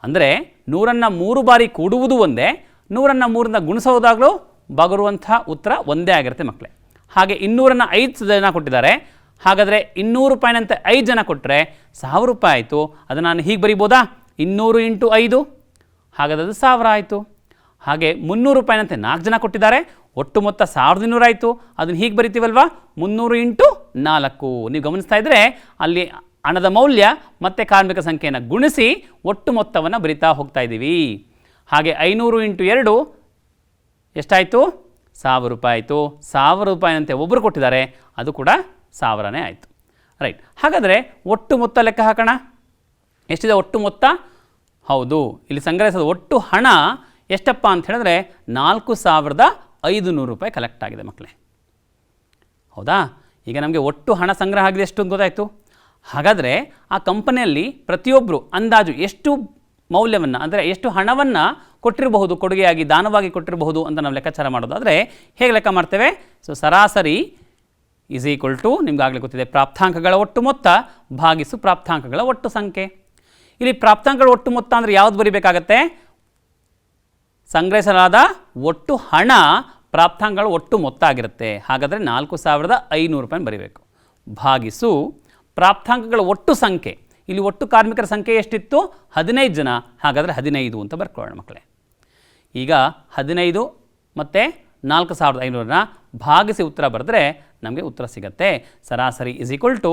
ಅಂದರೆ 100ನ್ನು 3 ಬಾರಿ ಕೂಡುವುದು ಒಂದೇ, 100ನ್ನು 3ರಿಂದ ಗುಣಿಸೋದಾಗಲೂ ಬರುವಂಥ ಉತ್ತರ ಒಂದೇ ಆಗಿರುತ್ತೆ ಮಕ್ಕಳೇ. ಹಾಗೆ 200ನ್ನು 5 ಜನ ಕೊಟ್ಟಿದ್ದಾರೆ. ಹಾಗಾದರೆ 200 ರೂಪಾಯಿನಂತೆ 5 ಜನ ಕೊಟ್ಟರೆ 1000 ರೂಪಾಯಿ ಆಯಿತು. ಅದನ್ನು ನಾನು ಹೀಗೆ ಬರಿಬೋದಾ, 200 × 5, ಹಾಗಾದರೆ ಅದು 1000 ಆಯಿತು. ಹಾಗೆ 300 ರೂಪಾಯಿನಂತೆ 4 ಜನ ಕೊಟ್ಟಿದ್ದಾರೆ, ಒಟ್ಟು ಮೊತ್ತ 1200 ಆಯಿತು. ಅದನ್ನು ಹೀಗೆ ಬರಿತೀವಲ್ವಾ, 300 × 4. ನೀವು ಗಮನಿಸ್ತಾ ಇದ್ದರೆ ಅಲ್ಲಿ ಹಣದ ಮೌಲ್ಯ ಮತ್ತು ಕಾರ್ಮಿಕ ಸಂಖ್ಯೆಯನ್ನು ಗುಣಿಸಿ ಒಟ್ಟು ಮೊತ್ತವನ್ನು ಬರಿತಾ ಹೋಗ್ತಾ ಇದ್ದೀವಿ. ಹಾಗೆ 500 × 2 ಎಷ್ಟಾಯಿತು, 1000 ರೂಪಾಯಿ ಆಯಿತು. 1000 ರೂಪಾಯಿನಂತೆ ಒಬ್ಬರು ಕೊಟ್ಟಿದ್ದಾರೆ, ಅದು ಕೂಡ 1000ನೇ ಆಯಿತು. ರೈಟ್, ಹಾಗಾದರೆ ಒಟ್ಟು ಮೊತ್ತ ಲೆಕ್ಕ ಹಾಕೋಣ. ಎಷ್ಟಿದೆ ಒಟ್ಟು ಮೊತ್ತ? ಹೌದು, ಇಲ್ಲಿ ಸಂಗ್ರಹಿಸೋದು ಒಟ್ಟು ಹಣ ಎಷ್ಟಪ್ಪ ಅಂತ ಹೇಳಿದ್ರೆ 4500 ರೂಪಾಯಿ ಕಲೆಕ್ಟ್ ಆಗಿದೆ ಮಕ್ಕಳೇ. ಹೌದಾ? ಈಗ ನಮಗೆ ಒಟ್ಟು ಹಣ ಸಂಗ್ರಹ ಆಗಿದೆ ಎಷ್ಟು ಅಂತ ಗೊತ್ತಾಯಿತು. ಹಾಗಾದರೆ ಆ ಕಂಪನಿಯಲ್ಲಿ ಪ್ರತಿಯೊಬ್ಬರು ಅಂದಾಜು ಎಷ್ಟು ಮೌಲ್ಯವನ್ನು, ಅಂದರೆ ಎಷ್ಟು ಹಣವನ್ನು ಕೊಟ್ಟಿರಬಹುದು, ಕೊಡುಗೆಯಾಗಿ ದಾನವಾಗಿ ಕೊಟ್ಟಿರಬಹುದು ಅಂತ ನಾವು ಲೆಕ್ಕಾಚಾರ ಮಾಡೋದಾದರೆ ಹೇಗೆ ಲೆಕ್ಕ ಮಾಡ್ತೇವೆ? ಸೊ ಸರಾಸರಿ ಈಸ್ ಈಕ್ವಲ್ ಟು, ನಿಮ್ಗಾಗಲೇ ಗೊತ್ತಿದೆ, ಪ್ರಾಪ್ತಾಂಕಗಳ ಒಟ್ಟು ಮೊತ್ತ ಭಾಗಿಸು ಪ್ರಾಪ್ತಾಂಕಗಳ ಒಟ್ಟು ಸಂಖ್ಯೆ. ಇಲ್ಲಿ ಪ್ರಾಪ್ತಾಂಕಗಳ ಒಟ್ಟು ಮೊತ್ತ ಅಂದರೆ ಯಾವುದು ಬರಿಬೇಕಾಗತ್ತೆ? ಸಂಗ್ರಹಿಸಲಾದ ಒಟ್ಟು ಹಣ ಪ್ರಾಪ್ತಾಂಕಗಳ ಒಟ್ಟು ಮೊತ್ತ ಆಗಿರುತ್ತೆ. ಹಾಗಾದರೆ 4500 ರೂಪಾಯಿ ಬರೀಬೇಕು. ಭಾಗಿಸು ಪ್ರಾಪ್ತಾಂಕಗಳ ಒಟ್ಟು ಸಂಖ್ಯೆ. ಇಲ್ಲಿ ಒಟ್ಟು ಕಾರ್ಮಿಕರ ಸಂಖ್ಯೆ ಎಷ್ಟಿತ್ತು? 15 ಜನ. ಹಾಗಾದರೆ 15 ಅಂತ ಬರ್ಕೊಳ್ಳೋಣ ಮಕ್ಕಳೇ. ಈಗ 15 ಮತ್ತು 4500ನ ಭಾಗಿಸಿ ಉತ್ತರ ಬರೆದ್ರೆ ನಮಗೆ ಉತ್ತರ ಸಿಗುತ್ತೆ. ಸರಾಸರಿ ಈಸ್ ಈಕ್ವಲ್ ಟು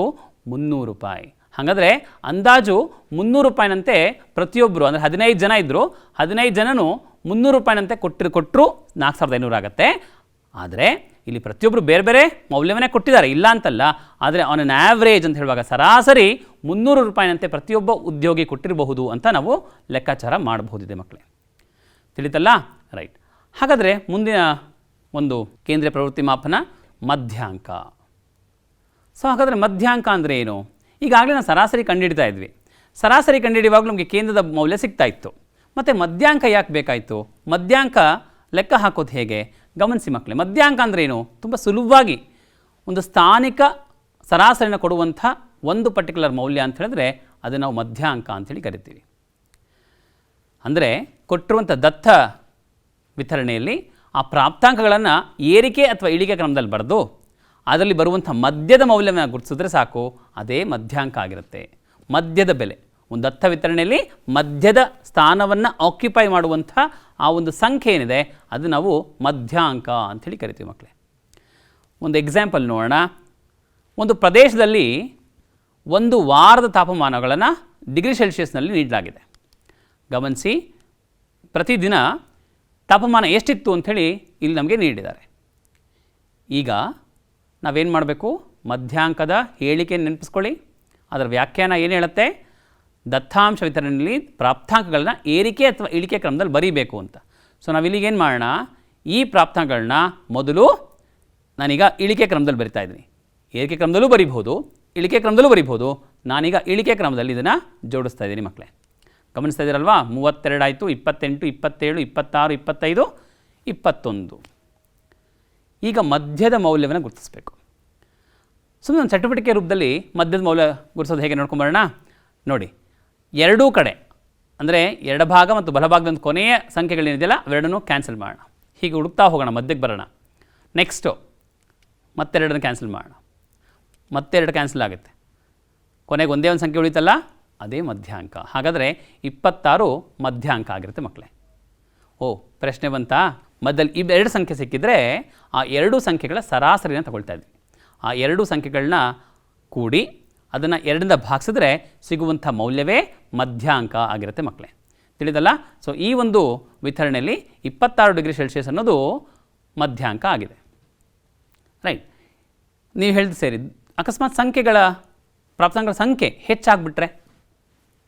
300 ರೂಪಾಯಿ. ಹಾಗಾದರೆ ಅಂದಾಜು 300 ರೂಪಾಯಿನಂತೆ ಪ್ರತಿಯೊಬ್ಬರು, ಅಂದರೆ 15 ಜನ ಇದ್ದರು, 15 ಜನನು 300 ರೂಪಾಯಿನಂತೆ ಕೊಟ್ಟರು 4500 ಆಗುತ್ತೆ. ಆದರೆ ಇಲ್ಲಿ ಪ್ರತಿಯೊಬ್ಬರು ಬೇರೆ ಬೇರೆ ಮೌಲ್ಯವನ್ನೇ ಕೊಟ್ಟಿದ್ದಾರೆ, ಇಲ್ಲ ಅಂತಲ್ಲ. ಆದರೆ ಆನ್ ಆನ್ ಆ್ಯಾವ್ರೇಜ್ ಅಂತ ಹೇಳುವಾಗ ಸರಾಸರಿ 300 ರೂಪಾಯಿನಂತೆ ಪ್ರತಿಯೊಬ್ಬ ಉದ್ಯೋಗಿ ಕೊಟ್ಟಿರಬಹುದು ಅಂತ ನಾವು ಲೆಕ್ಕಾಚಾರ ಮಾಡಬಹುದಿದೆ ಮಕ್ಕಳೇ. ತಿಳಿತಲ್ಲ? ರೈಟ್. ಹಾಗಾದರೆ ಮುಂದಿನ ಒಂದು ಕೇಂದ್ರೀಯ ಪ್ರವೃತ್ತಿ ಮಾಪನ ಮಧ್ಯಾಂಕ. ಸೊ ಹಾಗಾದರೆ ಮಧ್ಯಾಂಕ ಅಂದರೆ ಏನು? ಈಗಾಗಲೇ ನಾವು ಸರಾಸರಿ ಕಂಡುಹಿಡ್ತಾ ಇದ್ವಿ. ಸರಾಸರಿ ಕಂಡುಹಿಡಿಯುವಾಗಲೂ ನಮಗೆ ಕೇಂದ್ರದ ಮೌಲ್ಯ ಸಿಗ್ತಾ ಇತ್ತು. ಮತ್ತು ಮಧ್ಯಾಂಕ ಯಾಕೆ ಬೇಕಾಯಿತು? ಮಧ್ಯಾಂಕ ಲೆಕ್ಕ ಹಾಕೋದು ಹೇಗೆ? ಗಮನಿಸಿ ಮಕ್ಕಳೇ, ಮಧ್ಯಾಂಕ ಅಂದರೆ ಏನು? ತುಂಬ ಸುಲಭವಾಗಿ ಒಂದು ಸ್ಥಾನಿಕ ಸರಾಸರಿನ ಕೊಡುವಂಥ ಒಂದು ಪರ್ಟಿಕ್ಯುಲರ್ ಮೌಲ್ಯ ಅಂತ ಹೇಳಿದ್ರೆ ಅದು ನಾವು ಮಧ್ಯಾಂಕ ಅಂಥೇಳಿ ಕರಿತೀವಿ. ಅಂದರೆ ಕೊಟ್ಟಿರುವಂಥ ದತ್ತ ವಿತರಣೆಯಲ್ಲಿ ಆ ಪ್ರಾಪ್ತಾಂಕಗಳನ್ನು ಏರಿಕೆ ಅಥವಾ ಇಳಿಕೆ ಕ್ರಮದಲ್ಲಿ ಬರೆದು ಅದರಲ್ಲಿ ಬರುವಂಥ ಮಧ್ಯದ ಮೌಲ್ಯವನ್ನು ಗುರುತಿಸಿದ್ರೆ ಸಾಕು, ಅದೇ ಮಧ್ಯಾಂಕ ಆಗಿರುತ್ತೆ. ಮಧ್ಯದ ಬೆಲೆ, ಒಂದು ದತ್ತ ವಿತರಣೆಯಲ್ಲಿ ಮಧ್ಯದ ಸ್ಥಾನವನ್ನು ಆಕ್ಯುಪೈ ಮಾಡುವಂಥ ಆ ಒಂದು ಸಂಖ್ಯೆ ಏನಿದೆ ಅದು ನಾವು ಮಧ್ಯಾಂಕ ಅಂಥೇಳಿ ಕರಿತೀವಿ ಮಕ್ಕಳೇ. ಒಂದು ಎಕ್ಸಾಂಪಲ್ ನೋಡೋಣ. ಒಂದು ಪ್ರದೇಶದಲ್ಲಿ ಒಂದು ವಾರದ ತಾಪಮಾನಗಳನ್ನು ಡಿಗ್ರಿ ಸೆಲ್ಸಿಯಸ್ನಲ್ಲಿ ನೀಡಲಾಗಿದೆ. ಗಮನಿಸಿ, ಪ್ರತಿದಿನ ತಾಪಮಾನ ಎಷ್ಟಿತ್ತು ಅಂಥೇಳಿ ಇಲ್ಲಿ ನಮಗೆ ನೀಡಿದ್ದಾರೆ. ಈಗ ನಾವೇನು ಮಾಡಬೇಕು? ಮಧ್ಯಾಂಕದ ಹೇಳಿಕೆ ನೆನಪಿಸ್ಕೊಳ್ಳಿ. ಅದರ ವ್ಯಾಖ್ಯಾನ ಏನು ಹೇಳುತ್ತೆ? ದತ್ತಾಂಶ ವಿತರಣೆಯಲ್ಲಿ ಪ್ರಾಪ್ತಾಂಕಗಳನ್ನ ಏರಿಕೆ ಅಥವಾ ಇಳಿಕೆ ಕ್ರಮದಲ್ಲಿ ಬರೀಬೇಕು ಅಂತ. ಸೊ ನಾವಿಲ್ಲಿಗೇನು ಮಾಡೋಣ? ಈ ಪ್ರಾಪ್ತಾಂಕಗಳನ್ನ ಮೊದಲು ನಾನೀಗ ಇಳಿಕೆ ಕ್ರಮದಲ್ಲಿ ಬರಿತಾ ಇದ್ದೀನಿ. ಏರಿಕೆ ಕ್ರಮದಲ್ಲೂ ಬರಿಬಹುದು, ಇಳಿಕೆ ಕ್ರಮದಲ್ಲೂ ಬರಿಬಹುದು. ನಾನೀಗ ಇಳಿಕೆ ಕ್ರಮದಲ್ಲಿ ಇದನ್ನು ಜೋಡಿಸ್ತಾ ಇದ್ದೀನಿ ಮಕ್ಕಳೇ. ಗಮನಿಸ್ತಾ ಇದ್ದೀರಲ್ವಾ? 32 ಆಯಿತು, 28, 27, 26, 25, 21. ಈಗ ಮಧ್ಯದ ಮೌಲ್ಯವನ್ನು ಗುರುತಿಸಬೇಕು. ಸುಮ್ಮನೆ ಒಂದು ಚಟುವಟಿಕೆ ರೂಪದಲ್ಲಿ ಮಧ್ಯದ ಮೌಲ್ಯ ಗುರುತಿಸೋದು ಹೇಗೆ ನೋಡ್ಕೊಂಬರೋಣ. ನೋಡಿ, ಎರಡೂ ಕಡೆ ಅಂದರೆ ಎಡಭಾಗ ಮತ್ತು ಬಲಭಾಗದ ಒಂದು ಕೊನೆಯ ಸಂಖ್ಯೆಗಳೇನಿದೆಯಲ್ಲ ಅವೆರಡನ್ನೂ ಕ್ಯಾನ್ಸಲ್ ಮಾಡೋಣ. ಹೀಗೆ ಹುಡುಕ್ತಾ ಹೋಗೋಣ, ಮಧ್ಯಕ್ಕೆ ಬರೋಣ. ನೆಕ್ಸ್ಟು ಮತ್ತೆರಡನ್ನು ಕ್ಯಾನ್ಸಲ್ ಮಾಡೋಣ. ಮತ್ತೆರಡು ಕ್ಯಾನ್ಸಲ್ ಆಗುತ್ತೆ. ಕೊನೆಗೆ ಒಂದೇ ಒಂದು ಸಂಖ್ಯೆ ಉಳಿತಲ್ಲ, ಅದೇ ಮಧ್ಯಾಂಕ. ಹಾಗಾದರೆ 26 ಮಧ್ಯಾಂಕ ಆಗಿರುತ್ತೆ ಮಕ್ಕಳೇ. ಓ, ಪ್ರಶ್ನೆ ಬಂತಾ? ಮಧ್ಯದಲ್ಲಿ ಇವೆರಡು ಸಂಖ್ಯೆ ಸಿಕ್ಕಿದರೆ ಆ ಎರಡೂ ಸಂಖ್ಯೆಗಳ ಸರಾಸರಿನ ತಗೊಳ್ತಾ ಇದ್ವಿ. ಆ ಎರಡೂ ಸಂಖ್ಯೆಗಳನ್ನ ಕೂಡಿ ಅದನ್ನು 2ರಿಂದ ಭಾಗಿಸಿದ್ರೆ ಸಿಗುವಂಥ ಮೌಲ್ಯವೇ ಮಧ್ಯಾಂಕ ಆಗಿರುತ್ತೆ ಮಕ್ಕಳೇ. ತಿಳಿದಲ್ಲ? ಸೊ ಈ ಒಂದು ವಿತರಣೆಯಲ್ಲಿ 26 ಡಿಗ್ರಿ ಸೆಲ್ಸಿಯಸ್ ಅನ್ನೋದು ಮಧ್ಯಾಂಕ ಆಗಿದೆ. ರೈಟ್. ನೀವು ಹೇಳಿದ ಸೇರಿ ಅಕಸ್ಮಾತ್ ಪ್ರಾಪ್ತಾಂಕಗಳ ಸಂಖ್ಯೆ ಹೆಚ್ಚಾಗ್ಬಿಟ್ರೆ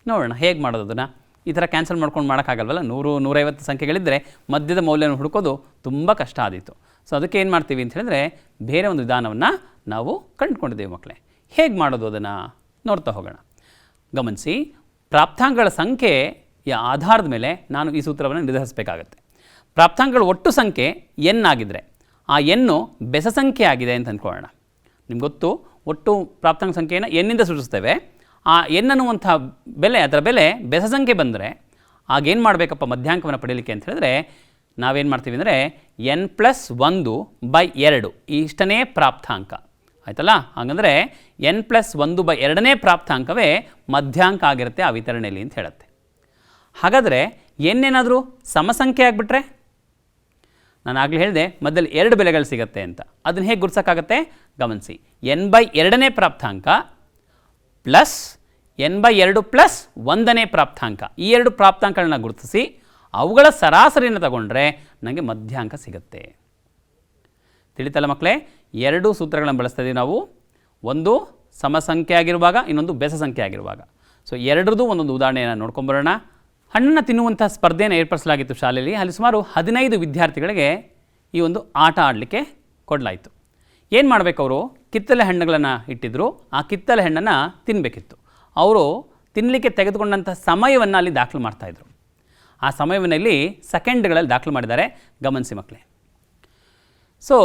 ನೋಡೋಣ ಹೇಗೆ ಮಾಡೋದು ಅದನ್ನು. ಈ ಥರ ಕ್ಯಾನ್ಸಲ್ ಮಾಡ್ಕೊಂಡು ಮಾಡೋಕ್ಕಾಗಲ್ವಲ್ಲ. 100-150 ಸಂಖ್ಯೆಗಳಿದ್ದರೆ ಮಧ್ಯದ ಮೌಲ್ಯವನ್ನು ಹುಡುಕೋದು ತುಂಬ ಕಷ್ಟ ಆದೀತು. ಸೊ ಅದಕ್ಕೆ ಏನು ಮಾಡ್ತೀವಿ ಅಂತ ಹೇಳಿದ್ರೆ ಬೇರೆ ಒಂದು ವಿಧಾನವನ್ನು ನಾವು ಕಂಡುಕೊಂಡಿದ್ದೇವೆ ಮಕ್ಕಳೇ. ಹೇಗೆ ಮಾಡೋದು ಅದನ್ನು ನೋಡ್ತಾ ಹೋಗೋಣ. ಗಮನಿಸಿ, ಪ್ರಾಪ್ತಾಂಕಗಳ ಸಂಖ್ಯೆಯ ಆಧಾರದ ಮೇಲೆ ನಾನು ಈ ಸೂತ್ರವನ್ನು ನಿರ್ಧರಿಸಬೇಕಾಗತ್ತೆ. ಪ್ರಾಪ್ತಾಂಕಗಳ ಒಟ್ಟು ಸಂಖ್ಯೆ n ಆಗಿದ್ದರೆ ಆ ಎನ್ನು ಬೆಸ ಸಂಖ್ಯೆ ಆಗಿದೆ ಅಂತ ಅಂದ್ಕೊಳ್ಳೋಣ. ನಿಮ್ಗೆ ಗೊತ್ತು, ಒಟ್ಟು ಪ್ರಾಪ್ತಾಂಕ ಸಂಖ್ಯೆಯನ್ನು ಎನ್ನಿಂದ ಸೂಚಿಸ್ತೇವೆ. ಆ ಎನ್ ಅನ್ನುವಂಥ ಬೆಲೆ, ಅದರ ಬೆಲೆ ಬೆಸ ಸಂಖ್ಯೆ ಬಂದರೆ ಆಗೇನು ಮಾಡಬೇಕಪ್ಪ ಮಧ್ಯಾಂಕವನ್ನು ಪಡೀಲಿಕ್ಕೆ ಅಂತ ಹೇಳಿದ್ರೆ ನಾವೇನು ಮಾಡ್ತೀವಿ ಅಂದರೆ n+1/2 ಇಷ್ಟನೇ ಪ್ರಾಪ್ತಾಂಕ ಆಯ್ತಲ್ಲ. ಹಾಗಂದರೆ n+1/2ನೇ ಪ್ರಾಪ್ತಾಂಕವೇ ಮಧ್ಯಾಂಕ ಆಗಿರುತ್ತೆ ಆ ವಿತರಣೆಯಲ್ಲಿ ಅಂತ ಹೇಳುತ್ತೆ. ಹಾಗಾದರೆ ಏನಾದರೂ ಸಮಸಂಖ್ಯೆ ಆಗಿಬಿಟ್ರೆ, ನಾನು ಆಗಲೇ ಹೇಳಿದೆ ಮಧ್ಯದಲ್ಲಿ 2 ಬೆಲೆಗಳು ಸಿಗುತ್ತೆ ಅಂತ. ಅದನ್ನು ಹೇಗೆ ಗುರ್ಸೋಕ್ಕಾಗತ್ತೆ? ಗಮನಿಸಿ, n/2ನೇ ಪ್ರಾಪ್ತಾಂಕ ಪ್ಲಸ್ n/2 ಪ್ಲಸ್ 1ನೇ ಪ್ರಾಪ್ತಾಂಕ, ಈ 2 ಪ್ರಾಪ್ತಾಂಕಗಳನ್ನ ಗುರುತಿಸಿ ಅವುಗಳ ಸರಾಸರಿಯನ್ನು ತಗೊಂಡ್ರೆ ನನಗೆ ಮಧ್ಯಾಂಕ ಸಿಗುತ್ತೆ. ತಿಳಿತಲ್ಲ ಮಕ್ಕಳೇ? 2 ಸೂತ್ರಗಳನ್ನು ಬಳಸ್ತಾ ಇದ್ದೀವಿ ನಾವು. ಒಂದು ಸಮಸಂಖ್ಯೆ ಆಗಿರುವಾಗ, ಇನ್ನೊಂದು ಬೆಸ ಸಂಖ್ಯೆ ಆಗಿರುವಾಗ. ಸೊ ಎರಡರದ್ದು ಒಂದೊಂದು ಉದಾಹರಣೆಯನ್ನು ನೋಡ್ಕೊಂಬರೋಣ. ಹಣ್ಣನ್ನು ತಿನ್ನುವಂಥ ಸ್ಪರ್ಧೆಯನ್ನು ಏರ್ಪಡಿಸಲಾಗಿತ್ತು ಶಾಲೆಯಲ್ಲಿ. ಅಲ್ಲಿ ಸುಮಾರು 15 ವಿದ್ಯಾರ್ಥಿಗಳಿಗೆ ಈ ಒಂದು ಆಟ ಆಡಲಿಕ್ಕೆ ಕೊಡಲಾಯಿತು. ಏನು ಮಾಡಬೇಕು, ಅವರು ಕಿತ್ತಳೆ ಹಣ್ಣುಗಳನ್ನು ಇಟ್ಟಿದ್ದರು. ಆ ಕಿತ್ತಳೆ ಹಣ್ಣನ್ನು ತಿನ್ನಬೇಕಿತ್ತು. ಅವರು ತಿನ್ನಲಿಕ್ಕೆ ತೆಗೆದುಕೊಂಡಂಥ ಸಮಯವನ್ನು ಅಲ್ಲಿ ದಾಖಲು ಮಾಡ್ತಾಯಿದ್ರು. ಆ ಸಮಯವನ್ನು ಇಲ್ಲಿ ಸೆಕೆಂಡ್ಗಳಲ್ಲಿ ದಾಖಲು ಮಾಡಿದ್ದಾರೆ. ಗಮನಿಸಿ ಮಕ್ಕಳೇ. ಸೊ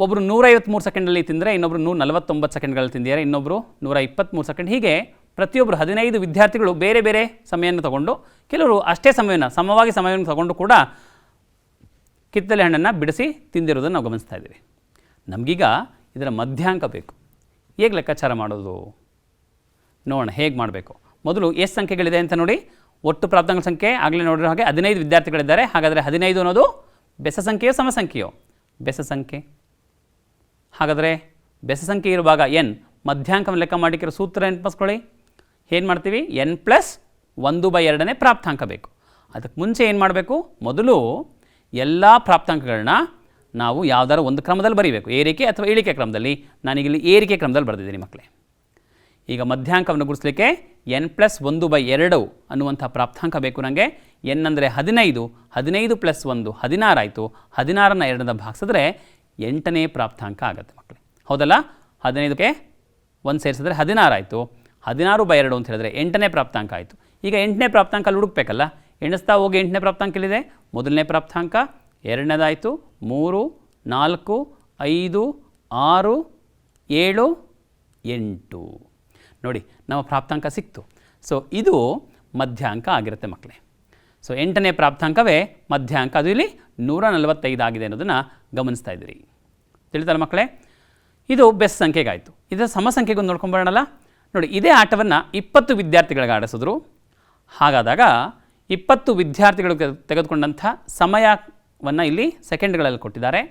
ಒಬ್ಬರು 153 ಸೆಕೆಂಡಲ್ಲಿ ತಿಂದರೆ, ಇನ್ನೊಬ್ಬರು 149 ಸೆಕೆಂಡ್ಗಳಲ್ಲಿ ತಿಂದಿದ್ದಾರೆ, ಇನ್ನೊಬ್ಬರು 123 ಸೆಕೆಂಡ್. ಹೀಗೆ ಪ್ರತಿಯೊಬ್ಬರು 15 ವಿದ್ಯಾರ್ಥಿಗಳು ಬೇರೆ ಬೇರೆ ಸಮಯವನ್ನು ತಗೊಂಡು, ಕೆಲವರು ಅಷ್ಟೇ ಸಮವಾಗಿ ಸಮಯವನ್ನು ತಗೊಂಡು ಕೂಡ ಕಿತ್ತಳೆ ಹಣ್ಣನ್ನು ಬಿಡಿಸಿ ತಿಂದಿರೋದನ್ನು ನಾವು ಗಮನಿಸ್ತಾ ಇದ್ದೀವಿ. ನಮಗೀಗ ಇದರ ಮಧ್ಯಾಂಕ ಬೇಕು. ಹೇಗೆ ಲೆಕ್ಕಾಚಾರ ಮಾಡೋದು ನೋಡೋಣ. ಹೇಗೆ ಮಾಡಬೇಕು? ಮೊದಲು ಎಷ್ಟು ಸಂಖ್ಯೆಗಳಿದೆ ಅಂತ ನೋಡಿ. ಒಟ್ಟು ಪ್ರಾಪ್ತಾಂಕ ಸಂಖ್ಯೆ ಆಗಲೇ ನೋಡಿರೋ ಹಾಗೆ 15 ವಿದ್ಯಾರ್ಥಿಗಳಿದ್ದಾರೆ. ಹಾಗಾದರೆ 15 ಅನ್ನೋದು ಬೆಸ ಸಂಖ್ಯೆಯೋ ಸಮಸಂಖ್ಯೆಯೋ? ಬೆಸ ಸಂಖ್ಯೆ. ಹಾಗಾದರೆ ಬೆಸ ಸಂಖ್ಯೆ ಇರುವಾಗ ಎನ್ ಮಧ್ಯಾಂಕವನ್ನು ಲೆಕ್ಕ ಮಾಡಿಕಿರೋ ಸೂತ್ರ ನೆನಪಿಸ್ಕೊಳ್ಳಿ. ಏನು ಮಾಡ್ತೀವಿ? n+1/2ನೇ ಪ್ರಾಪ್ತಾಂಕ ಬೇಕು. ಅದಕ್ಕೆ ಮುಂಚೆ ಏನು ಮಾಡಬೇಕು? ಮೊದಲು ಎಲ್ಲ ಪ್ರಾಪ್ತಾಂಕಗಳನ್ನ ನಾವು ಯಾವುದಾದ್ರು ಒಂದು ಕ್ರಮದಲ್ಲಿ ಬರೀಬೇಕು. ಏರಿಕೆ ಅಥವಾ ಇಳಿಕೆ ಕ್ರಮದಲ್ಲಿ. ನಾನೀಗಿಲ್ಲಿ ಏರಿಕೆ ಕ್ರಮದಲ್ಲಿ ಬರೆದಿದ್ದೀನಿ ಮಕ್ಕಳೇ. ಈಗ ಮಧ್ಯಾಂಕವನ್ನು ಗುರುತಿಸಲಿಕ್ಕೆ n+1/2 ಅನ್ನುವಂಥ ಪ್ರಾಪ್ತಾಂಕ ಬೇಕು ನನಗೆ. n ಅಂದರೆ 15, 15 + 1 16 ಆಯಿತು. 16ನ್ನು 2ರಿಂದ ಭಾಗಿಸಿದ್ರೆ 8ನೇ ಪ್ರಾಪ್ತಾಂಕ ಆಗುತ್ತೆ ಮಕ್ಕಳೇ. ಹೌದಲ್ಲ? 15ಕ್ಕೆ 1 ಸೇರಿಸಿದ್ರೆ 16 ಆಯಿತು. 16/2 ಅಂತ ಹೇಳಿದ್ರೆ 8ನೇ ಪ್ರಾಪ್ತಾಂಕ ಆಯಿತು. ಈಗ 8ನೇ ಪ್ರಾಪ್ತಾಂಕ ಅಲ್ಲಿ ಹುಡುಕ್ಬೇಕಲ್ಲ. ಎಣಿಸ್ತಾ ಹೋಗಿ 8ನೇ ಪ್ರಾಪ್ತಾಂಕ ಇಲ್ಲಿದೆ. ಮೊದಲನೇ ಪ್ರಾಪ್ತಾಂಕ, 2ನೇದಾಯಿತು, 3, 4, 5, 6, 7, 8 ನೋಡಿ ನಮ್ಮ ಪ್ರಾಪ್ತಾಂಕ ಸಿಕ್ತು. ಸೊ ಇದು ಮಧ್ಯಾಂಕ ಆಗಿರುತ್ತೆ ಮಕ್ಕಳೇ. ಸೊ 8ನೇ ಪ್ರಾಪ್ತಾಂಕವೇ ಮಧ್ಯಾಂಕ. ಅದು ಇಲ್ಲಿ 145 ಆಗಿದೆ ಅನ್ನೋದನ್ನು ಗಮನಿಸ್ತಾ ಇದ್ದೀರಿ. ತಿಳಿತಲ್ಲ ಮಕ್ಕಳೇ? ಇದು ಬೆಸ್ ಸಂಖ್ಯೆಗಾಯಿತು. ಇದರ ಸಮಸಂಖ್ಯೆಗೊಂದು ನೋಡ್ಕೊಂಬರೋಣಲ್ಲ. ನೋಡಿ, ಇದೇ ಆಟವನ್ನು 20 ವಿದ್ಯಾರ್ಥಿಗಳಿಗೆ ಆಡಿಸಿದ್ರು. ಹಾಗಾದಾಗ 20 ವಿದ್ಯಾರ್ಥಿಗಳು ತೆಗೆದುಕೊಂಡಂಥ ಸಮಯವನ್ನು ಇಲ್ಲಿ ಸೆಕೆಂಡ್ಗಳಲ್ಲಿ ಕೊಟ್ಟಿದ್ದಾರೆ.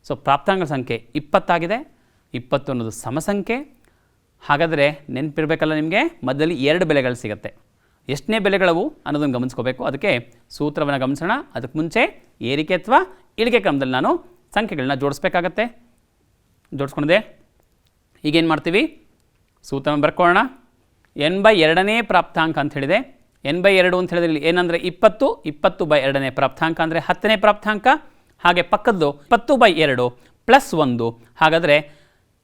ಸೊ ಪ್ರಾಪ್ತಾಂಕ ಸಂಖ್ಯೆ 20 ಆಗಿದೆ. 20 ಅನ್ನೋದು ಸಮಸಂಖ್ಯೆ. ಹಾಗಾದರೆ ನೆನಪಿರಬೇಕಲ್ಲ ನಿಮಗೆ, ಮಧ್ಯದಲ್ಲಿ 2 ಬೆಲೆಗಳು ಸಿಗುತ್ತೆ. ಎಷ್ಟನೇ ಬೆಲೆಗಳವು ಅನ್ನೋದನ್ನು ಗಮನಿಸ್ಕೋಬೇಕು. ಅದಕ್ಕೆ ಸೂತ್ರವನ್ನು ಗಮನಿಸೋಣ. ಅದಕ್ಕೆ ಮುಂಚೆ ಏರಿಕೆ ಅಥವಾ ಇಳಿಕೆ ಕ್ರಮದಲ್ಲಿ ನಾನು ಸಂಖ್ಯೆಗಳನ್ನ ಜೋಡಿಸ್ಬೇಕಾಗತ್ತೆ. ಜೋಡಿಸ್ಕೊಂಡಿದೆ. ಈಗೇನು ಮಾಡ್ತೀವಿ? ಸೂತ್ರವನ್ನು ಬರ್ಕೊಳ್ಳೋಣ. n/2ನೇ ಪ್ರಾಪ್ತಾಂಕ ಅಂತ ಹೇಳಿದೆ. n/2 ಅಂತ ಹೇಳಿದ್ರೆ ಇಲ್ಲಿ ಏನಂದರೆ 20, 20/2ನೇ ಪ್ರಾಪ್ತಾಂಕ ಅಂದರೆ 10ನೇ ಪ್ರಾಪ್ತಾಂಕ. ಹಾಗೆ ಪಕ್ಕದ್ದು 20/2 + 1. ಹಾಗಾದರೆ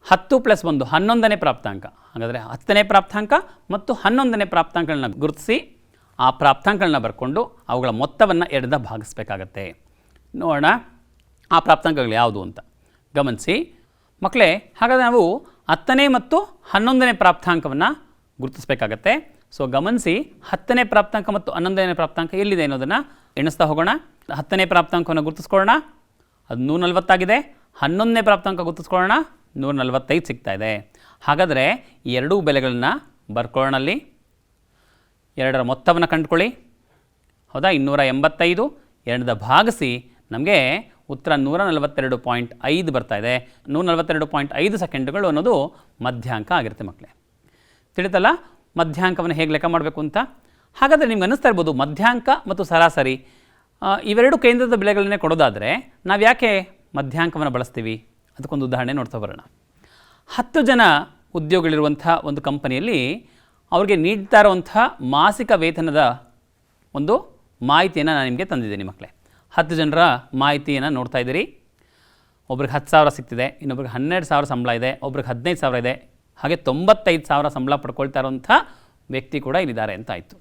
10 + 1 11ನೇ ಪ್ರಾಪ್ತಾಂಕ. ಹಾಗಾದರೆ 10ನೇ ಪ್ರಾಪ್ತಾಂಕ ಮತ್ತು 11ನೇ ಪ್ರಾಪ್ತಾಂಕಗಳನ್ನ ಗುರುತಿಸಿ ಆ ಪ್ರಾಪ್ತಾಂಕಗಳನ್ನ ಬರ್ಕೊಂಡು ಅವುಗಳ ಮೊತ್ತವನ್ನು 2ರಿಂದ ಭಾಗಿಸ್ಬೇಕಾಗತ್ತೆ. ನೋಡೋಣ ಆ ಪ್ರಾಪ್ತಾಂಕಗಳು ಯಾವುದು ಅಂತ ಗಮನಿಸಿ ಮಕ್ಕಳೇ. ಹಾಗಾದರೆ ನಾವು 10ನೇ ಮತ್ತು 11ನೇ ಪ್ರಾಪ್ತಾಂಕವನ್ನು ಗುರುತಿಸಬೇಕಾಗತ್ತೆ. ಸೊ ಗಮನಿಸಿ, 10ನೇ ಪ್ರಾಪ್ತಾಂಕ ಮತ್ತು 11ನೇ ಪ್ರಾಪ್ತಾಂಕ ಎಲ್ಲಿದೆ ಅನ್ನೋದನ್ನು ಎಣಿಸ್ತಾ ಹೋಗೋಣ. 10ನೇ ಪ್ರಾಪ್ತಾಂಕವನ್ನು ಗುರುತಿಸ್ಕೊಳ್ಳೋಣ, ಅದು 140 ಆಗಿದೆ. 11ನೇ ಪ್ರಾಪ್ತಾಂಕ ಗುರುತಿಸ್ಕೊಳ್ಳೋಣ, 145 ಸಿಗ್ತಾ ಇದೆ. ಹಾಗಾದರೆ ಈ ಎರಡೂ ಬೆಲೆಗಳನ್ನು ಬರ್ಕೊಳ್ಳೋಣ. ಅಲ್ಲಿ 2ರ ಮೊತ್ತವನ್ನು ಕಂಡುಕೊಳ್ಳಿ. ಹೌದಾ? 285. 2ರಿಂದ ಭಾಗಿಸಿ ನಮಗೆ ಉತ್ತರ 142.5 ಬರ್ತಾ ಇದೆ. 142.5 ಸೆಕೆಂಡುಗಳು ಅನ್ನೋದು ಮಧ್ಯಾಂಕ ಆಗಿರುತ್ತೆ ಮಕ್ಕಳೇ. ತಿಳಿತಲ್ಲ ಮಧ್ಯಾಂಕವನ್ನು ಹೇಗೆ ಲೆಕ್ಕ ಮಾಡಬೇಕು ಅಂತ. ಹಾಗಾದರೆ ನಿಮ್ಗೆ ಅನ್ನಿಸ್ತಾ ಇರ್ಬೋದು ಮಧ್ಯಾಂಕ ಮತ್ತು ಸರಾಸರಿ ಇವೆರಡು ಕೇಂದ್ರದ ಬೆಲೆಗಳನ್ನೇ ಕೊಡೋದಾದರೆ ನಾವು ಯಾಕೆ ಮಧ್ಯಾಂಕವನ್ನು ಬಳಸ್ತೀವಿ? ಅದಕ್ಕೊಂದು ಉದಾಹರಣೆ ನೋಡ್ತಾ ಬರೋಣ. 10 ಜನ ಉದ್ಯೋಗಿಗಳಿರುವಂಥ ಒಂದು ಕಂಪನಿಯಲ್ಲಿ ಅವ್ರಿಗೆ ನೀಡ್ತಾ ಇರುವಂಥ ಮಾಸಿಕ ವೇತನದ ಒಂದು ಮಾಹಿತಿಯನ್ನು ನಾನು ನಿಮಗೆ ತಂದಿದ್ದೀನಿ ಮಕ್ಕಳೇ. 10 ಜನರ ಮಾಹಿತಿಯನ್ನು ನೋಡ್ತಾ ಇದ್ದೀರಿ. ಒಬ್ರಿಗೆ 10,000 ಸಿಗ್ತಿದೆ, ಇನ್ನೊಬ್ರಿಗೆ 12,000 ಸಂಬಳ ಇದೆ, ಒಬ್ರಿಗೆ 15,000 ಇದೆ, ಹಾಗೆ 95,000 ಸಂಬಳ ಪಡ್ಕೊಳ್ತಾ ಇರೋಂಥ ವ್ಯಕ್ತಿ ಕೂಡ ಇಲ್ಲಿದ್ದಾರೆ ಅಂತ ಆಯಿತು.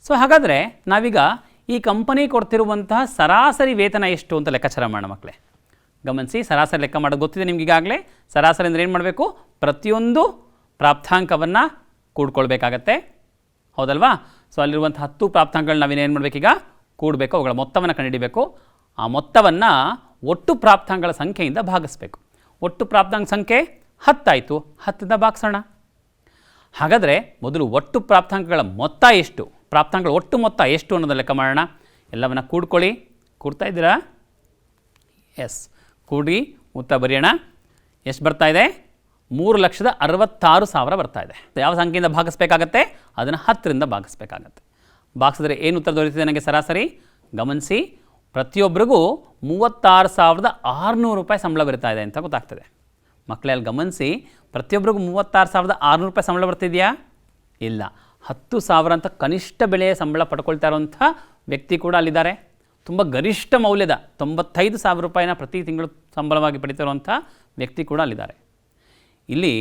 ಸೊ ಹಾಗಾದರೆ ನಾವೀಗ ಈ ಕಂಪನಿ ಕೊಡ್ತಿರುವಂತಹ ಸರಾಸರಿ ವೇತನ ಎಷ್ಟು ಅಂತ ಲೆಕ್ಕಾಚಾರ ಮಾಡೋಣ ಮಕ್ಕಳೇ. ಗಮನಿಸಿ, ಸರಾಸರಿ ಲೆಕ್ಕ ಮಾಡೋದು ಗೊತ್ತಿದೆ ನಿಮ್ಗೆ ಈಗಾಗಲೇ. ಸರಾಸರಿ ಅಂದರೆ ಏನು ಮಾಡಬೇಕು? ಪ್ರತಿಯೊಂದು ಪ್ರಾಪ್ತಾಂಕವನ್ನು ಕೂಡ್ಕೊಳ್ಬೇಕಾಗತ್ತೆ, ಹೌದಲ್ವಾ? ಸೊ ಅಲ್ಲಿರುವಂಥ 10 ಪ್ರಾಪ್ತಾಂಕಗಳು ನಾವೇನೇನು ಮಾಡಬೇಕೀಗ? ಕೂಡಬೇಕು, ಅವುಗಳ ಮೊತ್ತವನ್ನು ಕಂಡುಹಿಡಿಬೇಕು. ಆ ಮೊತ್ತವನ್ನು ಒಟ್ಟು ಪ್ರಾಪ್ತಾಂಕಗಳ ಸಂಖ್ಯೆಯಿಂದ ಭಾಗಿಸ್ಬೇಕು. ಒಟ್ಟು ಪ್ರಾಪ್ತಾಂಕ ಸಂಖ್ಯೆ 10 ಆಯಿತು, 10ರಿಂದ ಭಾಗಿಸೋಣ. ಹಾಗಾದರೆ ಮೊದಲು ಒಟ್ಟು ಪ್ರಾಪ್ತಾಂಕಗಳ ಮೊತ್ತ ಎಷ್ಟು, ಪ್ರಾಪ್ತಾಂಕಗಳ ಒಟ್ಟು ಮೊತ್ತ ಎಷ್ಟು ಅನ್ನೋದು ಲೆಕ್ಕ ಮಾಡೋಣ. ಎಲ್ಲವನ್ನು ಕೂಡ್ಕೊಳ್ಳಿ. ಕೂಡ್ತಾ ಇದ್ದೀರಾ? ಎಸ್, ಕೂಡಿ ಉತ್ತರ ಬರೆಯೋಣ. ಎಷ್ಟು ಬರ್ತಾ ಇದೆ? 3,66,000 ಬರ್ತಾ ಇದೆ. ಯಾವ ಸಂಖ್ಯೆಯಿಂದ ಭಾಗಿಸ್ಬೇಕಾಗತ್ತೆ? ಅದನ್ನು 10ರಿಂದ ಭಾಗಿಸ್ಬೇಕಾಗತ್ತೆ. ಭಾಗಿಸಿದ್ರೆ ಏನು ಉತ್ತರ ದೊರೆತಿದೆ ನನಗೆ ಸರಾಸರಿ? ಗಮನಿಸಿ, ಪ್ರತಿಯೊಬ್ಬರಿಗೂ 36,600 ರೂಪಾಯಿ ಸಂಬಳ ಬರ್ತಾ ಇದೆ ಅಂತ ಗೊತ್ತಾಗ್ತದೆ. ಮಕ್ಕಳೇ ಅಲ್ಲಿ ಗಮನಿಸಿ, ಪ್ರತಿಯೊಬ್ಬರಿಗೂ 36,600 ರೂಪಾಯಿ ಸಂಬಳ ಬರ್ತಿದೆಯಾ? ಇಲ್ಲ. 10,000 ಅಂತ ಕನಿಷ್ಠ ಬೆಲೆಯ ಸಂಬಳ ಪಡ್ಕೊಳ್ತಾ ಇರೋಂಥ ವ್ಯಕ್ತಿ ಕೂಡ ಅಲ್ಲಿದ್ದಾರೆ. ತುಂಬ ಗರಿಷ್ಠ ಮೌಲ್ಯದ 95,000 ರೂಪಾಯಿನ ಪ್ರತಿ ತಿಂಗಳು ಸಂಬಳವಾಗಿ ಪಡಿತಿರುವಂಥ ವ್ಯಕ್ತಿ ಕೂಡ ಅಲ್ಲಿದ್ದಾರೆ. ಇಲ್ಲಿ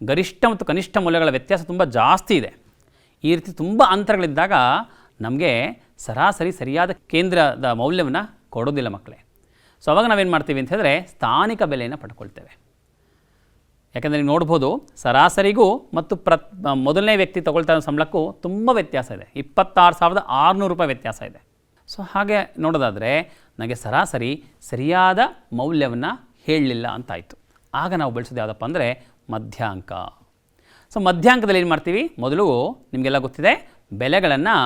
ಗರಿಷ್ಠ ಮತ್ತು ಕನಿಷ್ಠ ಮೌಲ್ಯಗಳ ವ್ಯತ್ಯಾಸ ತುಂಬ ಜಾಸ್ತಿ ಇದೆ. ಈ ರೀತಿ ತುಂಬ ಅಂತರಗಳಿದ್ದಾಗ ನಮಗೆ ಸರಾಸರಿ ಸರಿಯಾದ ಕೇಂದ್ರದ ಮೌಲ್ಯವನ್ನು ಕೊಡೋದಿಲ್ಲ ಮಕ್ಕಳೇ. ಸೊ ಅವಾಗ ನಾವೇನು ಮಾಡ್ತೀವಿ ಅಂತ ಹೇಳಿದ್ರೆ ಸ್ಥಾನಿಕ ಬೆಲೆಯನ್ನು ಪಡ್ಕೊಳ್ತೇವೆ. ಯಾಕೆಂದರೆ ನೀವು ನೋಡ್ಬೋದು, ಸರಾಸರಿಗೂ ಮತ್ತು ಮೊದಲನೇ ವ್ಯಕ್ತಿ ತೊಗೊಳ್ತಾ ಇರೋ ಸಂಬಳಕ್ಕೂ ತುಂಬ ವ್ಯತ್ಯಾಸ ಇದೆ. 26,600 ರೂಪಾಯಿ ವ್ಯತ್ಯಾಸ ಇದೆ. ಸೊ ಹಾಗೆ ನೋಡೋದಾದರೆ ನನಗೆ ಸರಾಸರಿ ಸರಿಯಾದ ಮೌಲ್ಯವನ್ನು ಹೇಳಲಿಲ್ಲ ಅಂತಾಯಿತು. ಆಗ ನಾವು ಬಳಸೋದು ಯಾವುದಪ್ಪ ಅಂದರೆ ಮಧ್ಯಾಂಕ. ಸೊ ಮಧ್ಯಾಂಕದಲ್ಲಿ ಏನು ಮಾಡ್ತೀವಿ? ಮೊದಲು ನಿಮಗೆಲ್ಲ ಗೊತ್ತಿದೆ, ಬೆಲೆಗಳನ್ನು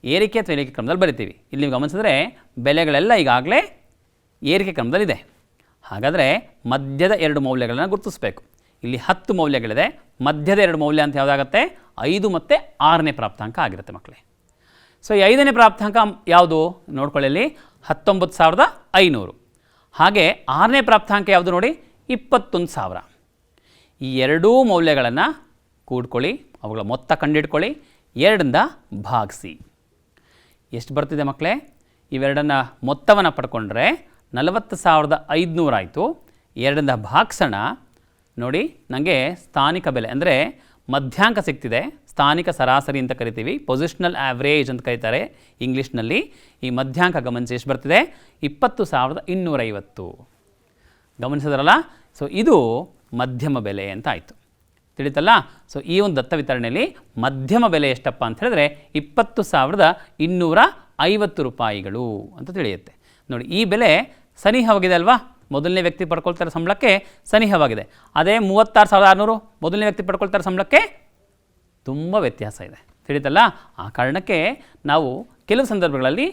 ಏರಿಕೆ ಅಥವಾ ಇಳಿಕೆ ಕ್ರಮದಲ್ಲಿ ಬರಿತೀವಿ. ಇಲ್ಲಿ ನೀವು ಗಮನಿಸಿದ್ರೆ ಬೆಲೆಗಳೆಲ್ಲ ಈಗಾಗಲೇ ಏರಿಕೆ ಕ್ರಮದಲ್ಲಿದೆ. ಹಾಗಾದರೆ ಮಧ್ಯದ 2 ಮೌಲ್ಯಗಳನ್ನು ಗುರುತಿಸಬೇಕು. ಇಲ್ಲಿ 10 ಮೌಲ್ಯಗಳಿದೆ. ಮಧ್ಯದ 2 ಮೌಲ್ಯ ಅಂತ ಯಾವುದಾಗತ್ತೆ? 5 ಮತ್ತು 6ನೇ ಪ್ರಾಪ್ತಾಂಕ ಆಗಿರುತ್ತೆ ಮಕ್ಕಳೇ. ಸೊ ಈ 5ನೇ ಪ್ರಾಪ್ತಾಂಕ ಯಾವುದು ನೋಡ್ಕೊಳ್ಳಿ, 19,500. ಹಾಗೆ 6ನೇ ಪ್ರಾಪ್ತಾಂಕ ಯಾವುದು ನೋಡಿ? 21,000. ಈ 2 ಮೌಲ್ಯಗಳನ್ನು ಕೂಡ್ಕೊಳ್ಳಿ, ಅವುಗಳ ಮೊತ್ತ ಕಂಡುಹಿಡ್ಕೊಳ್ಳಿ, 2ರಿಂದ ಭಾಗಿಸಿ. ಎಷ್ಟು ಬರ್ತಿದೆ ಮಕ್ಕಳೇ? ಇವೆರಡನ್ನು ಮೊತ್ತವನ್ನು ಪಡ್ಕೊಂಡ್ರೆ 40,500 ಆಯಿತು. 2ರಿಂದ ಭಾಗಿಸೋಣ. ನೋಡಿ, ನನಗೆ ಸ್ಥಾನಿಕ ಬೆಲೆ ಅಂದರೆ ಮಧ್ಯಾಂಕ ಸಿಗ್ತಿದೆ. ಸ್ಥಾನಿಕ ಸರಾಸರಿ ಅಂತ ಕರಿತೀವಿ, ಪೊಸಿಷನಲ್ ಆ್ಯಾವ್ರೇಜ್ ಅಂತ ಕರೀತಾರೆ ಇಂಗ್ಲೀಷ್ನಲ್ಲಿ. ಈ ಮಧ್ಯಾಂಕ ಗಮನಿಸಿ ಎಷ್ಟು ಬರ್ತಿದೆ? 20,250. ಗಮನಿಸಿದ್ರಲ್ಲ? ಸೊ ಇದು ಮಧ್ಯಮ ಬೆಲೆ ಅಂತ ಆಯಿತು. ತಿಳಿತಲ್ಲ? ಸೊ ಈ ಒಂದು ದತ್ತ ವಿತರಣೆಯಲ್ಲಿ ಮಧ್ಯಮ ಬೆಲೆ ಎಷ್ಟಪ್ಪ ಅಂತ ಹೇಳಿದ್ರೆ 20,250 ರೂಪಾಯಿಗಳು ಅಂತ ತಿಳಿಯುತ್ತೆ. ನೋಡಿ, ಈ ಬೆಲೆ ಸನಿಹವಾಗಿದೆ ಅಲ್ವಾ? ಮೊದಲನೇ ವ್ಯಕ್ತಿ ಪಡ್ಕೊಳ್ತಾರೆ ಸಂಬಳಕ್ಕೆ ಸನಿಹವಾಗಿದೆ. ಅದೇ 36,600 ಮೊದಲನೇ ವ್ಯಕ್ತಿ ಪಡ್ಕೊಳ್ತಾರೆ ಸಂಬಳಕ್ಕೆ ತುಂಬ ವ್ಯತ್ಯಾಸ ಇದೆ. ತಿಳಿತಲ್ಲ? ಆ ಕಾರಣಕ್ಕೆ ನಾವು ಕೆಲವು ಸಂದರ್ಭಗಳಲ್ಲಿ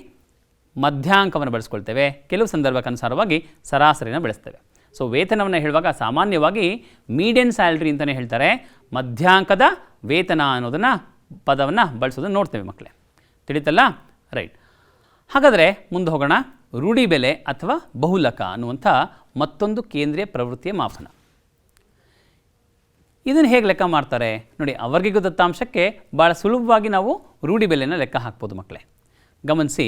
ಮಧ್ಯಾಂಕವನ್ನು ಬಳಸ್ಕೊಳ್ತೇವೆ, ಕೆಲವು ಸಂದರ್ಭಕ್ಕನುಸಾರವಾಗಿ ಸರಾಸರಿನ ಬಳಸ್ತೇವೆ. ಸೊ ವೇತನವನ್ನು ಹೇಳುವಾಗ ಸಾಮಾನ್ಯವಾಗಿ ಮೀಡಿಯನ್ ಸ್ಯಾಲ್ರಿ ಅಂತಲೇ ಹೇಳ್ತಾರೆ. ಮಧ್ಯಾಂಕದ ವೇತನ ಅನ್ನೋದನ್ನು ಪದವನ್ನು ಬಳಸೋದನ್ನು ನೋಡ್ತೇವೆ ಮಕ್ಕಳೇ. ತಿಳಿತಲ್ಲ? ರೈಟ್. ಹಾಗಾದರೆ ಮುಂದೆ ಹೋಗೋಣ. ರೂಢಿ ಬೆಲೆ ಅಥವಾ ಬಹುಲಕ ಅನ್ನುವಂಥ ಮತ್ತೊಂದು ಕೇಂದ್ರೀಯ ಪ್ರವೃತ್ತಿಯ ಮಾಪನ. ಇದನ್ನು ಹೇಗೆ ಲೆಕ್ಕ ಮಾಡ್ತಾರೆ ನೋಡಿ? ಅವರಿಗೂ ದತ್ತಾಂಶಕ್ಕೆ ಭಾಳ ಸುಲಭವಾಗಿ ನಾವು ರೂಢಿ ಬೆಲೆಯನ್ನು ಲೆಕ್ಕ ಹಾಕ್ಬೋದು ಮಕ್ಕಳೇ. ಗಮನಿಸಿ,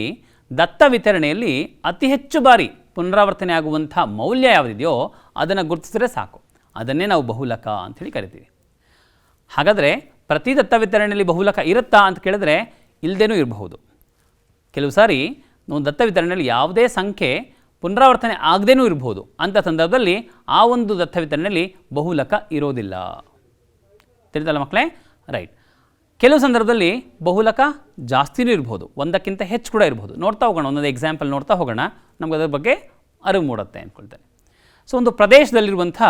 ದತ್ತ ವಿತರಣೆಯಲ್ಲಿ ಅತಿ ಹೆಚ್ಚು ಬಾರಿ ಪುನರಾವರ್ತನೆ ಆಗುವಂಥ ಮೌಲ್ಯ ಯಾವುದಿದೆಯೋ ಅದನ್ನು ಗುರುತಿಸಿದ್ರೆ ಸಾಕು. ಅದನ್ನೇ ನಾವು ಬಹುಲಕ ಅಂಥೇಳಿ ಕರಿತೀವಿ. ಹಾಗಾದರೆ ಪ್ರತಿ ದತ್ತ ವಿತರಣೆಯಲ್ಲಿ ಬಹುಲಕ ಇರುತ್ತಾ ಅಂತ ಕೇಳಿದ್ರೆ ಇಲ್ಲದೇನೂ ಇರಬಹುದು. ಕೆಲವು ಸಾರಿ ಒಂದು ದತ್ತ ವಿತರಣೆಯಲ್ಲಿ ಯಾವುದೇ ಸಂಖ್ಯೆ ಪುನರಾವರ್ತನೆ ಆಗದೇನೂ ಇರಬಹುದು. ಅಂಥ ಸಂದರ್ಭದಲ್ಲಿ ಆ ಒಂದು ದತ್ತ ವಿತರಣೆಯಲ್ಲಿ ಬಹುಲಕ ಇರೋದಿಲ್ಲ. ತಿಳಿದಲ್ಲ ಮಕ್ಕಳೇ? ರೈಟ್. ಕೆಲವು ಸಂದರ್ಭದಲ್ಲಿ ಬಹುಲಕ ಜಾಸ್ತಿನೂ ಇರ್ಬೋದು, ಒಂದಕ್ಕಿಂತ ಹೆಚ್ಚು ಕೂಡ ಇರ್ಬೋದು. ನೋಡ್ತಾ ಹೋಗೋಣ, ಒಂದೊಂದು ಎಕ್ಸಾಂಪಲ್ ನೋಡ್ತಾ ಹೋಗೋಣ, ನಮ್ಗೆ ಅದರ ಬಗ್ಗೆ ಅರಿವು ಮೂಡುತ್ತೆ ಅಂದ್ಕೊಳ್ತೇನೆ. ಸೊ ಒಂದು ಪ್ರದೇಶದಲ್ಲಿರುವಂಥ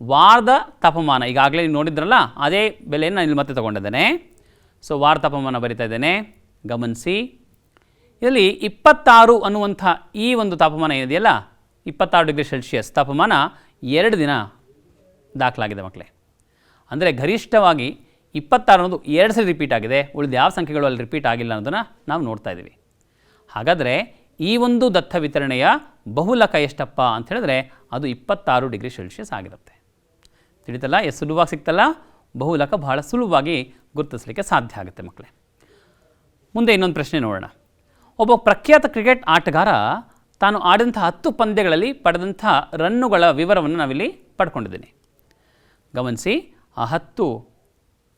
ವಾರದ ತಾಪಮಾನ ಈಗಾಗಲೇ ನೀವು ನೋಡಿದ್ರಲ್ಲ, ಅದೇ ಬೆಲೆಯನ್ನು ನಾನು ಇಲ್ಲಿ ಮತ್ತೆ ತೊಗೊಂಡಿದ್ದೇನೆ. ಸೊ ವಾರ ತಾಪಮಾನ ಬರಿತಾ ಇದ್ದೇನೆ. ಗಮನಿಸಿ, ಇದರಲ್ಲಿ 26 ಅನ್ನುವಂಥ ಈ ಒಂದು ತಾಪಮಾನ ಏನಿದೆಯಲ್ಲ, 26 ಡಿಗ್ರಿ ಸೆಲ್ಸಿಯಸ್ ತಾಪಮಾನ 2 ದಿನ ದಾಖಲಾಗಿದೆ ಮಕ್ಕಳೇ. ಅಂದರೆ ಗರಿಷ್ಠವಾಗಿ 26 ಅನ್ನೋದು 2 ಸಲ ರಿಪೀಟ್ ಆಗಿದೆ, ಉಳಿದ ಯಾವ ಸಂಖ್ಯೆಗಳು ಅಲ್ಲಿ ರಿಪೀಟ್ ಆಗಿಲ್ಲ ಅನ್ನೋದನ್ನು ನಾವು ನೋಡ್ತಾ ಇದ್ದೀವಿ. ಹಾಗಾದರೆ ಈ ಒಂದು ದತ್ತ ವಿತರಣೆಯ ಬಹುಲಕ ಎಷ್ಟಪ್ಪ ಅಂತ ಹೇಳಿದ್ರೆ ಅದು 26 ಡಿಗ್ರಿ ಸೆಲ್ಸಿಯಸ್ ಆಗಿರುತ್ತೆ. ತಿಳಿತಲ್ಲ, ಎಷ್ಟು ಸುಲಭವಾಗಿ ಸಿಗ್ತಲ್ಲ, ಬಹುಲಕ ಬಹಳ ಸುಲಭವಾಗಿ ಗುರುತಿಸಲಿಕ್ಕೆ ಸಾಧ್ಯ ಆಗುತ್ತೆ ಮಕ್ಕಳೇ. ಮುಂದೆ ಇನ್ನೊಂದು ಪ್ರಶ್ನೆ ನೋಡೋಣ. ಒಬ್ಬ ಪ್ರಖ್ಯಾತ ಕ್ರಿಕೆಟ್ ಆಟಗಾರ ತಾನು ಆಡಿದಂಥ 10 ಪಂದ್ಯಗಳಲ್ಲಿ ಪಡೆದಂಥ ರನ್ನುಗಳ ವಿವರವನ್ನು ನಾವಿಲ್ಲಿ ಪಡ್ಕೊಂಡಿದ್ದೀನಿ. ಗಮನಿಸಿ, ಆ 10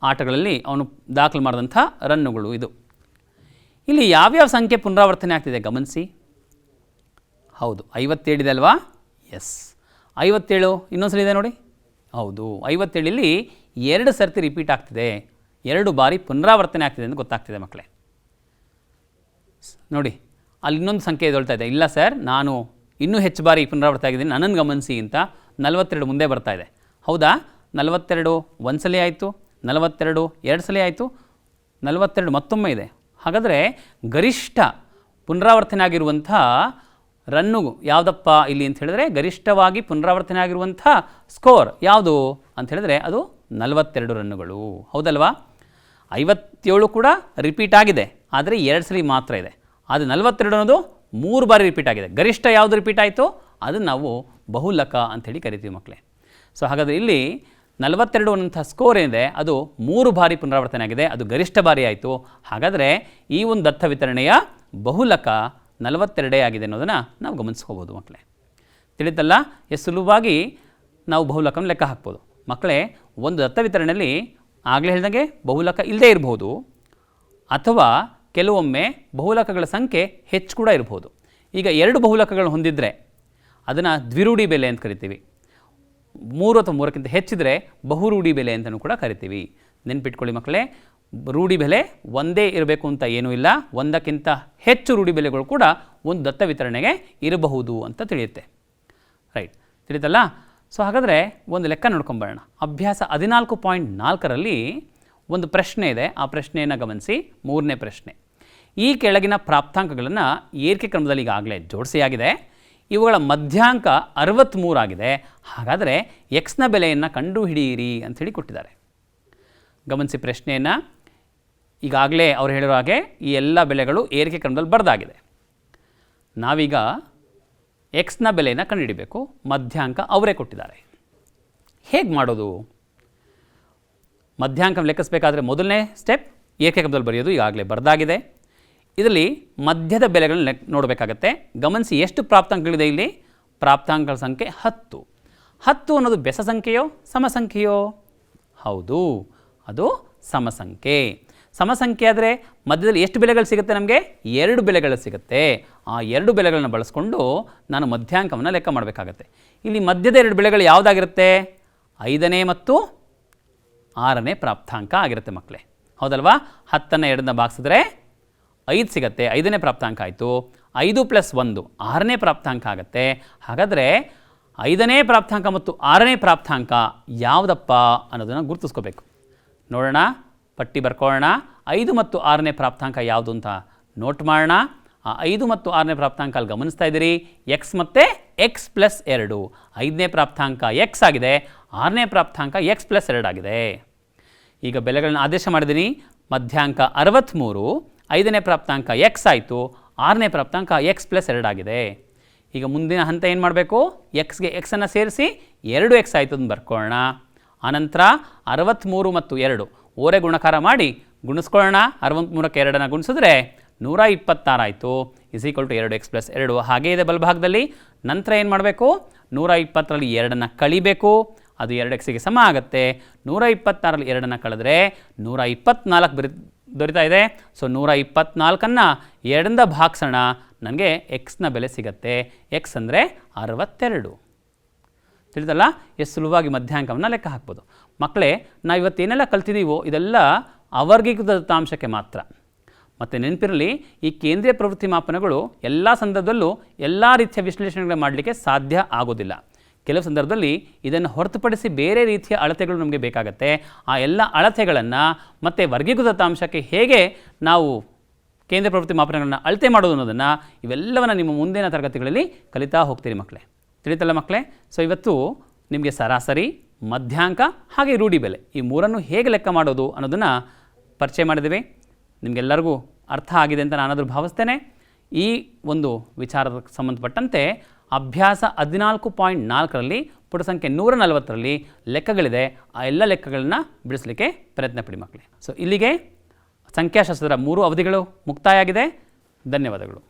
ಆಟಗಳಲ್ಲಿ ಅವನು ದಾಖಲು ಮಾಡಿದಂಥ ರನ್ನುಗಳು ಇದು. ಇಲ್ಲಿ ಯಾವ್ಯಾವ ಸಂಖ್ಯೆ ಪುನರಾವರ್ತನೆ ಆಗ್ತಿದೆ ಗಮನಿಸಿ. ಹೌದು, 57 ಇದೆ ಅಲ್ವಾ? ಎಸ್, 57 ಇನ್ನೊಂದ್ಸಲ ಇದೆ ನೋಡಿ. ಹೌದು, 57 ಇಲ್ಲಿ 2 ಸರ್ತಿ ರಿಪೀಟ್ ಆಗ್ತಿದೆ, 2 ಬಾರಿ ಪುನರಾವರ್ತನೆ ಆಗ್ತಿದೆ ಅಂತ ಗೊತ್ತಾಗ್ತಿದೆ ಮಕ್ಕಳೇ. ನೋಡಿ, ಅಲ್ಲಿ ಇನ್ನೊಂದು ಸಂಖ್ಯೆ ಎದೊಳ್ತಾ ಇದೆ. ಇಲ್ಲ ಸರ್, ನಾನು ಇನ್ನೂ ಹೆಚ್ಚು ಬಾರಿ ಪುನರಾವರ್ತನೆ ಆಗಿದ್ದೀನಿ, ನನ್ನನ್ನು ಗಮನಿಸಿ ಅಂತ 42 ಮುಂದೆ ಬರ್ತಾ ಇದೆ. ಹೌದಾ? 42 ಒಂದು ಸಲ ಆಯಿತು, 42 2 ಸಲ ಆಯಿತು, 42 ಮತ್ತೊಮ್ಮೆ ಇದೆ. ಹಾಗಾದರೆ ಗರಿಷ್ಠ ಪುನರಾವರ್ತನೆ ಆಗಿರುವಂಥ ರನ್ನು ಯಾವುದಪ್ಪ ಇಲ್ಲಿ ಅಂತ ಹೇಳಿದ್ರೆ, ಗರಿಷ್ಠವಾಗಿ ಪುನರಾವರ್ತನೆ ಆಗಿರುವಂಥ ಸ್ಕೋರ್ ಯಾವುದು ಅಂತ ಹೇಳಿದ್ರೆ ಅದು 42 ರನ್ನುಗಳು. ಹೌದಲ್ವಾ? 57 ಕೂಡ ರಿಪೀಟ್ ಆಗಿದೆ, ಆದರೆ 2 ಸಲ ಮಾತ್ರ ಇದೆ. ಅದು 42 ಅನ್ನೋದು 3 ಬಾರಿ ರಿಪೀಟ್ ಆಗಿದೆ. ಗರಿಷ್ಠ ಯಾವುದು ರಿಪೀಟ್ ಆಯಿತು ಅದನ್ನು ನಾವು ಬಹುಲಕ ಅಂಥೇಳಿ ಕರಿತೀವಿ ಮಕ್ಕಳೇ. ಸೊ ಹಾಗಾದರೆ ಇಲ್ಲಿ 42 ಅನ್ನೋಂಥ ಸ್ಕೋರ್ ಏನಿದೆ ಅದು 3 ಬಾರಿ ಪುನರಾವರ್ತನೆ ಆಗಿದೆ, ಅದು ಗರಿಷ್ಠ ಬಾರಿ ಆಯಿತು. ಹಾಗಾದರೆ ಈ ಒಂದು ದತ್ತ ವಿತರಣೆಯ ಬಹುಲಕ 42 ಆಗಿದೆ ಅನ್ನೋದನ್ನು ನಾವು ಗಮನಿಸ್ಕೋಬೋದು ಮಕ್ಕಳೇ. ತಿಳಿತಲ್ಲ, ಎಷ್ಟು ಸುಲಭವಾಗಿ ನಾವು ಬಹುಲಕನ ಲೆಕ್ಕ ಹಾಕ್ಬೋದು ಮಕ್ಕಳೇ. ಒಂದು ದತ್ತ ವಿತರಣೆಯಲ್ಲಿ ಆಗಲೇ ಹೇಳಿದಂಗೆ ಬಹುಲಕ ಇಲ್ಲದೇ ಇರಬಹುದು, ಅಥವಾ ಕೆಲವೊಮ್ಮೆ ಬಹುಲಕಗಳ ಸಂಖ್ಯೆ ಹೆಚ್ಚು ಕೂಡ ಇರಬಹುದು. ಈಗ 2 ಬಹುಲಕಗಳು ಹೊಂದಿದ್ರೆ ಅದನ್ನು ದ್ವಿರೂಢಿ ಬೆಲೆ ಅಂತ ಕರಿತೀವಿ. 3 ಅಥವಾ 3ಕ್ಕಿಂತ ಹೆಚ್ಚಿದ್ರೆ ಬಹುರೂಢಿ ಬೆಲೆ ಅಂತಲೂ ಕೂಡ ಕರಿತೀವಿ. ನೆನ್ಪಿಟ್ಕೊಳ್ಳಿ ಮಕ್ಕಳೇ, ರೂಢಿ ಬೆಲೆ ಒಂದೇ ಇರಬೇಕು ಅಂತ ಏನೂ ಇಲ್ಲ, ಒಂದಕ್ಕಿಂತ ಹೆಚ್ಚು ರೂಢಿ ಬೆಲೆಗಳು ಕೂಡ ಒಂದು ದತ್ತ ವಿತರಣೆಗೆ ಇರಬಹುದು ಅಂತ ತಿಳಿಯುತ್ತೆ. ರೈಟ್, ತಿಳಿತಲ್ಲ? ಸೊ ಹಾಗಾದರೆ ಒಂದು ಲೆಕ್ಕ ನೋಡ್ಕೊಂಬರೋಣ. ಅಭ್ಯಾಸ 14.4ರಲ್ಲಿ ಒಂದು ಪ್ರಶ್ನೆ ಇದೆ. ಆ ಪ್ರಶ್ನೆಯನ್ನು ಗಮನಿಸಿ. 3ನೇ ಪ್ರಶ್ನೆ. ಈ ಕೆಳಗಿನ ಪ್ರಾಪ್ತಾಂಕಗಳನ್ನು ಏರಿಕೆ ಕ್ರಮದಲ್ಲಿ ಈಗಾಗಲೇ ಜೋಡಿಸಿಯಾಗಿದೆ. ಇವುಗಳ ಮಧ್ಯಾಂಕ 63 ಆಗಿದೆ. ಹಾಗಾದರೆ ಎಕ್ಸ್ನ ಬೆಲೆಯನ್ನು ಕಂಡುಹಿಡಿಯಿರಿ ಅಂಥೇಳಿ ಕೊಟ್ಟಿದ್ದಾರೆ. ಗಮನಿಸಿ ಪ್ರಶ್ನೆಯನ್ನು. ಈಗಾಗಲೇ ಅವ್ರು ಹೇಳಿರೋ ಹಾಗೆ ಈ ಎಲ್ಲ ಬೆಲೆಗಳು ಏರಿಕೆ ಕ್ರಮದಲ್ಲಿ ಬರೆದಾಗಿದೆ. ನಾವೀಗ ಎಕ್ಸ್ನ ಬೆಲೆಯನ್ನು ಕಂಡುಹಿಡಿಬೇಕು. ಮಧ್ಯಾಂಕ ಅವರೇ ಕೊಟ್ಟಿದ್ದಾರೆ. ಹೇಗೆ ಮಾಡೋದು? ಮಧ್ಯಾಂಕ ಲೆಕ್ಕಿಸಬೇಕಾದ್ರೆ ಮೊದಲನೇ ಸ್ಟೆಪ್ ಏರಿಕೆ ಕ್ರಮದಲ್ಲಿ ಬರೆಯೋದು ಈಗಾಗಲೇ ಬರೆದಾಗಿದೆ. ಇದರಲ್ಲಿ ಮಧ್ಯದ ಬೆಲೆಗಳನ್ನ ನೋಡಬೇಕಾಗತ್ತೆ. ಗಮನಿಸಿ, ಎಷ್ಟು ಪ್ರಾಪ್ತಾಂಕಗಳಿದೆ ಇಲ್ಲಿ? ಪ್ರಾಪ್ತಾಂಕಗಳ ಸಂಖ್ಯೆ 10. 10 ಅನ್ನೋದು ಬೆಸ ಸಂಖ್ಯೆಯೋ ಸಮಸಂಖ್ಯೆಯೋ? ಹೌದು, ಅದು ಸಮಸಂಖ್ಯೆ. ಸಮಸಂಖ್ಯೆ ಆದರೆ ಮಧ್ಯದಲ್ಲಿ ಎಷ್ಟು ಬೆಲೆಗಳು ಸಿಗುತ್ತೆ? ನಮಗೆ 2 ಬೆಲೆಗಳು ಸಿಗುತ್ತೆ. ಆ 2 ಬೆಲೆಗಳನ್ನು ಬಳಸ್ಕೊಂಡು ನಾನು ಮಧ್ಯಾಂಕವನ್ನು ಲೆಕ್ಕ ಮಾಡಬೇಕಾಗತ್ತೆ. ಇಲ್ಲಿ ಮಧ್ಯದ 2 ಬೆಲೆಗಳು ಯಾವುದಾಗಿರುತ್ತೆ? 5ನೇ ಮತ್ತು 6ನೇ ಪ್ರಾಪ್ತಾಂಕ ಆಗಿರುತ್ತೆ ಮಕ್ಕಳೇ. ಹೌದಲ್ವಾ? 10ನ್ನು 2ರಿಂದ ಭಾಗಿಸಿದ್ರೆ 5 ಸಿಗುತ್ತೆ, 5ನೇ ಪ್ರಾಪ್ತಾಂಕ ಆಯಿತು. 5 + 1 6ನೇ ಪ್ರಾಪ್ತಾಂಕ ಆಗುತ್ತೆ. ಹಾಗಾದರೆ 5ನೇ ಪ್ರಾಪ್ತಾಂಕ ಮತ್ತು 6ನೇ ಪ್ರಾಪ್ತಾಂಕ ಯಾವುದಪ್ಪ ಅನ್ನೋದನ್ನು ಗುರುತಿಸ್ಕೋಬೇಕು. ನೋಡೋಣ, ಪಟ್ಟಿ ಬರ್ಕೊಳ್ಳೋಣ. 5 ಮತ್ತು 6ನೇ ಪ್ರಾಪ್ತಾಂಕ ಯಾವುದು ಅಂತ ನೋಟ್ ಮಾಡೋಣ. ಆ 5 ಮತ್ತು 6ನೇ ಪ್ರಾಪ್ತಾಂಕ ಅಲ್ಲಿ ಗಮನಿಸ್ತಾ ಇದ್ದೀರಿ, ಎಕ್ಸ್ ಮತ್ತು ಎಕ್ಸ್ ಪ್ಲಸ್ 2. 5ನೇ ಪ್ರಾಪ್ತಾಂಕ ಎಕ್ಸ್ ಆಗಿದೆ, 6ನೇ ಪ್ರಾಪ್ತಾಂಕ ಎಕ್ಸ್ ಪ್ಲಸ್ 2 ಆಗಿದೆ. ಈಗ ಬೆಲೆಗಳನ್ನ ಆದೇಶ ಮಾಡಿದ್ದೀನಿ. ಮಧ್ಯಾಂಕ 63, 5ನೇ ಪ್ರಾಪ್ತಾಂಕ ಎಕ್ಸ್ ಆಯಿತು, 6ನೇ ಪ್ರಾಪ್ತಾಂಕ ಎಕ್ಸ್ ಪ್ಲಸ್ 2 ಆಗಿದೆ. ಈಗ ಮುಂದಿನ ಹಂತ ಏನು ಮಾಡಬೇಕು? ಎಕ್ಸ್ಗೆ ಎಕ್ಸನ್ನು ಸೇರಿಸಿ 2 ಎಕ್ಸ್ ಆಯಿತು ಅಂತ ಬರ್ಕೊಳ್ಳೋಣ. ಆನಂತರ 63 ಮತ್ತು 2 ಓರೆ ಗುಣಕಾರ ಮಾಡಿ ಗುಣಿಸ್ಕೊಳ್ಳೋಣ. 63ಕ್ಕೆ 2ಅನ್ನು ಗುಣಿಸಿದ್ರೆ 126 ಆಯಿತು. = 2x + 2 ಹಾಗೇ ಇದೆ ಬಲಭಾಗದಲ್ಲಿ. ನಂತರ ಏನು ಮಾಡಬೇಕು? 120ರಲ್ಲಿ 2ಅನ್ನು ಕಳಿಬೇಕು, ಅದು 2xಗೆ ಸಮ ಆಗುತ್ತೆ. 126ರಲ್ಲಿ 2ಅನ್ನು ಕಳೆದ್ರೆ 124 ದೊರೀತಾ ಇದೆ. ಸೊ 124ಅನ್ನು 2ರಿಂದ ಭಾಗಿಸೋಣ, ನನಗೆ ಎಕ್ಸ್ನ ಬೆಲೆ ಸಿಗುತ್ತೆ. ಎಕ್ಸ್ ಅಂದರೆ 62. ತಿಳಿದಲ್ಲ? ಎಷ್ಟು ಸುಲಭವಾಗಿ ಮಧ್ಯಾಂಕವನ್ನು ಲೆಕ್ಕ ಹಾಕ್ಬೋದು ಮಕ್ಕಳೇ. ನಾವು ಇವತ್ತೇನೆಲ್ಲ ಕಲ್ತಿದ್ದೀವೋ ಇದೆಲ್ಲ ಅವರ್ಗೀಕೃತ ದತ್ತಾಂಶಕ್ಕೆ ಮಾತ್ರ. ಮತ್ತು ನೆನಪಿರಲಿ, ಈ ಕೇಂದ್ರೀಯ ಪ್ರವೃತ್ತಿ ಮಾಪನಗಳು ಎಲ್ಲ ಸಂದರ್ಭದಲ್ಲೂ ಎಲ್ಲ ರೀತಿಯ ವಿಶ್ಲೇಷಣೆಗಳು ಮಾಡಲಿಕ್ಕೆ ಸಾಧ್ಯ ಆಗೋದಿಲ್ಲ. ಕೆಲವು ಸಂದರ್ಭದಲ್ಲಿ ಇದನ್ನು ಹೊರತುಪಡಿಸಿ ಬೇರೆ ರೀತಿಯ ಅಳತೆಗಳು ನಮಗೆ ಬೇಕಾಗುತ್ತೆ. ಆ ಎಲ್ಲ ಅಳತೆಗಳನ್ನು ಮತ್ತು ವರ್ಗೀಕೃತ ದತ್ತಾಂಶಕ್ಕೆ ಹೇಗೆ ನಾವು ಕೇಂದ್ರ ಪ್ರವೃತ್ತಿ ಮಾಪನಗಳನ್ನು ಅಳತೆ ಮಾಡೋದು ಅನ್ನೋದನ್ನು ಇವೆಲ್ಲವನ್ನು ನಿಮ್ಮ ಮುಂದಿನ ತರಗತಿಗಳಲ್ಲಿ ಕಲಿತಾ ಹೋಗ್ತೀರಿ ಮಕ್ಕಳೇ. ತಿಳಿತಲ್ಲ ಮಕ್ಕಳೇ? ಸೊ ಇವತ್ತು ನಿಮಗೆ ಸರಾಸರಿ ಮಧ್ಯಾಂಕ ಹಾಗೆ ರೂಢಿ ಬೆಲೆ ಈ ಮೂರನ್ನು ಹೇಗೆ ಲೆಕ್ಕ ಮಾಡೋದು ಅನ್ನೋದನ್ನು ಪರಿಚಯ ಮಾಡಿದ್ದೇವೆ. ನಿಮಗೆಲ್ಲರಿಗೂ ಅರ್ಥ ಆಗಿದೆ ಅಂತ ನಾನಾದರೂ ಭಾವಿಸ್ತೇನೆ. ಈ ಒಂದು ವಿಚಾರಕ್ಕೆ ಸಂಬಂಧಪಟ್ಟಂತೆ ಅಭ್ಯಾಸ 14.4ರಲ್ಲಿ ಪುಟ ಸಂಖ್ಯೆ 140ರಲ್ಲಿ ಲೆಕ್ಕಗಳಿದೆ. ಆ ಎಲ್ಲ ಲೆಕ್ಕಗಳನ್ನ ಬಿಡಿಸಲಿಕ್ಕೆ ಪ್ರಯತ್ನ ಪಡಿ ಮಕ್ಕಳೇ. ಸೊ ಇಲ್ಲಿಗೆ ಸಂಖ್ಯಾಶಾಸ್ತ್ರದ 3 ಅವಧಿಗಳು ಮುಕ್ತಾಯ ಆಗಿದೆ. ಧನ್ಯವಾದಗಳು.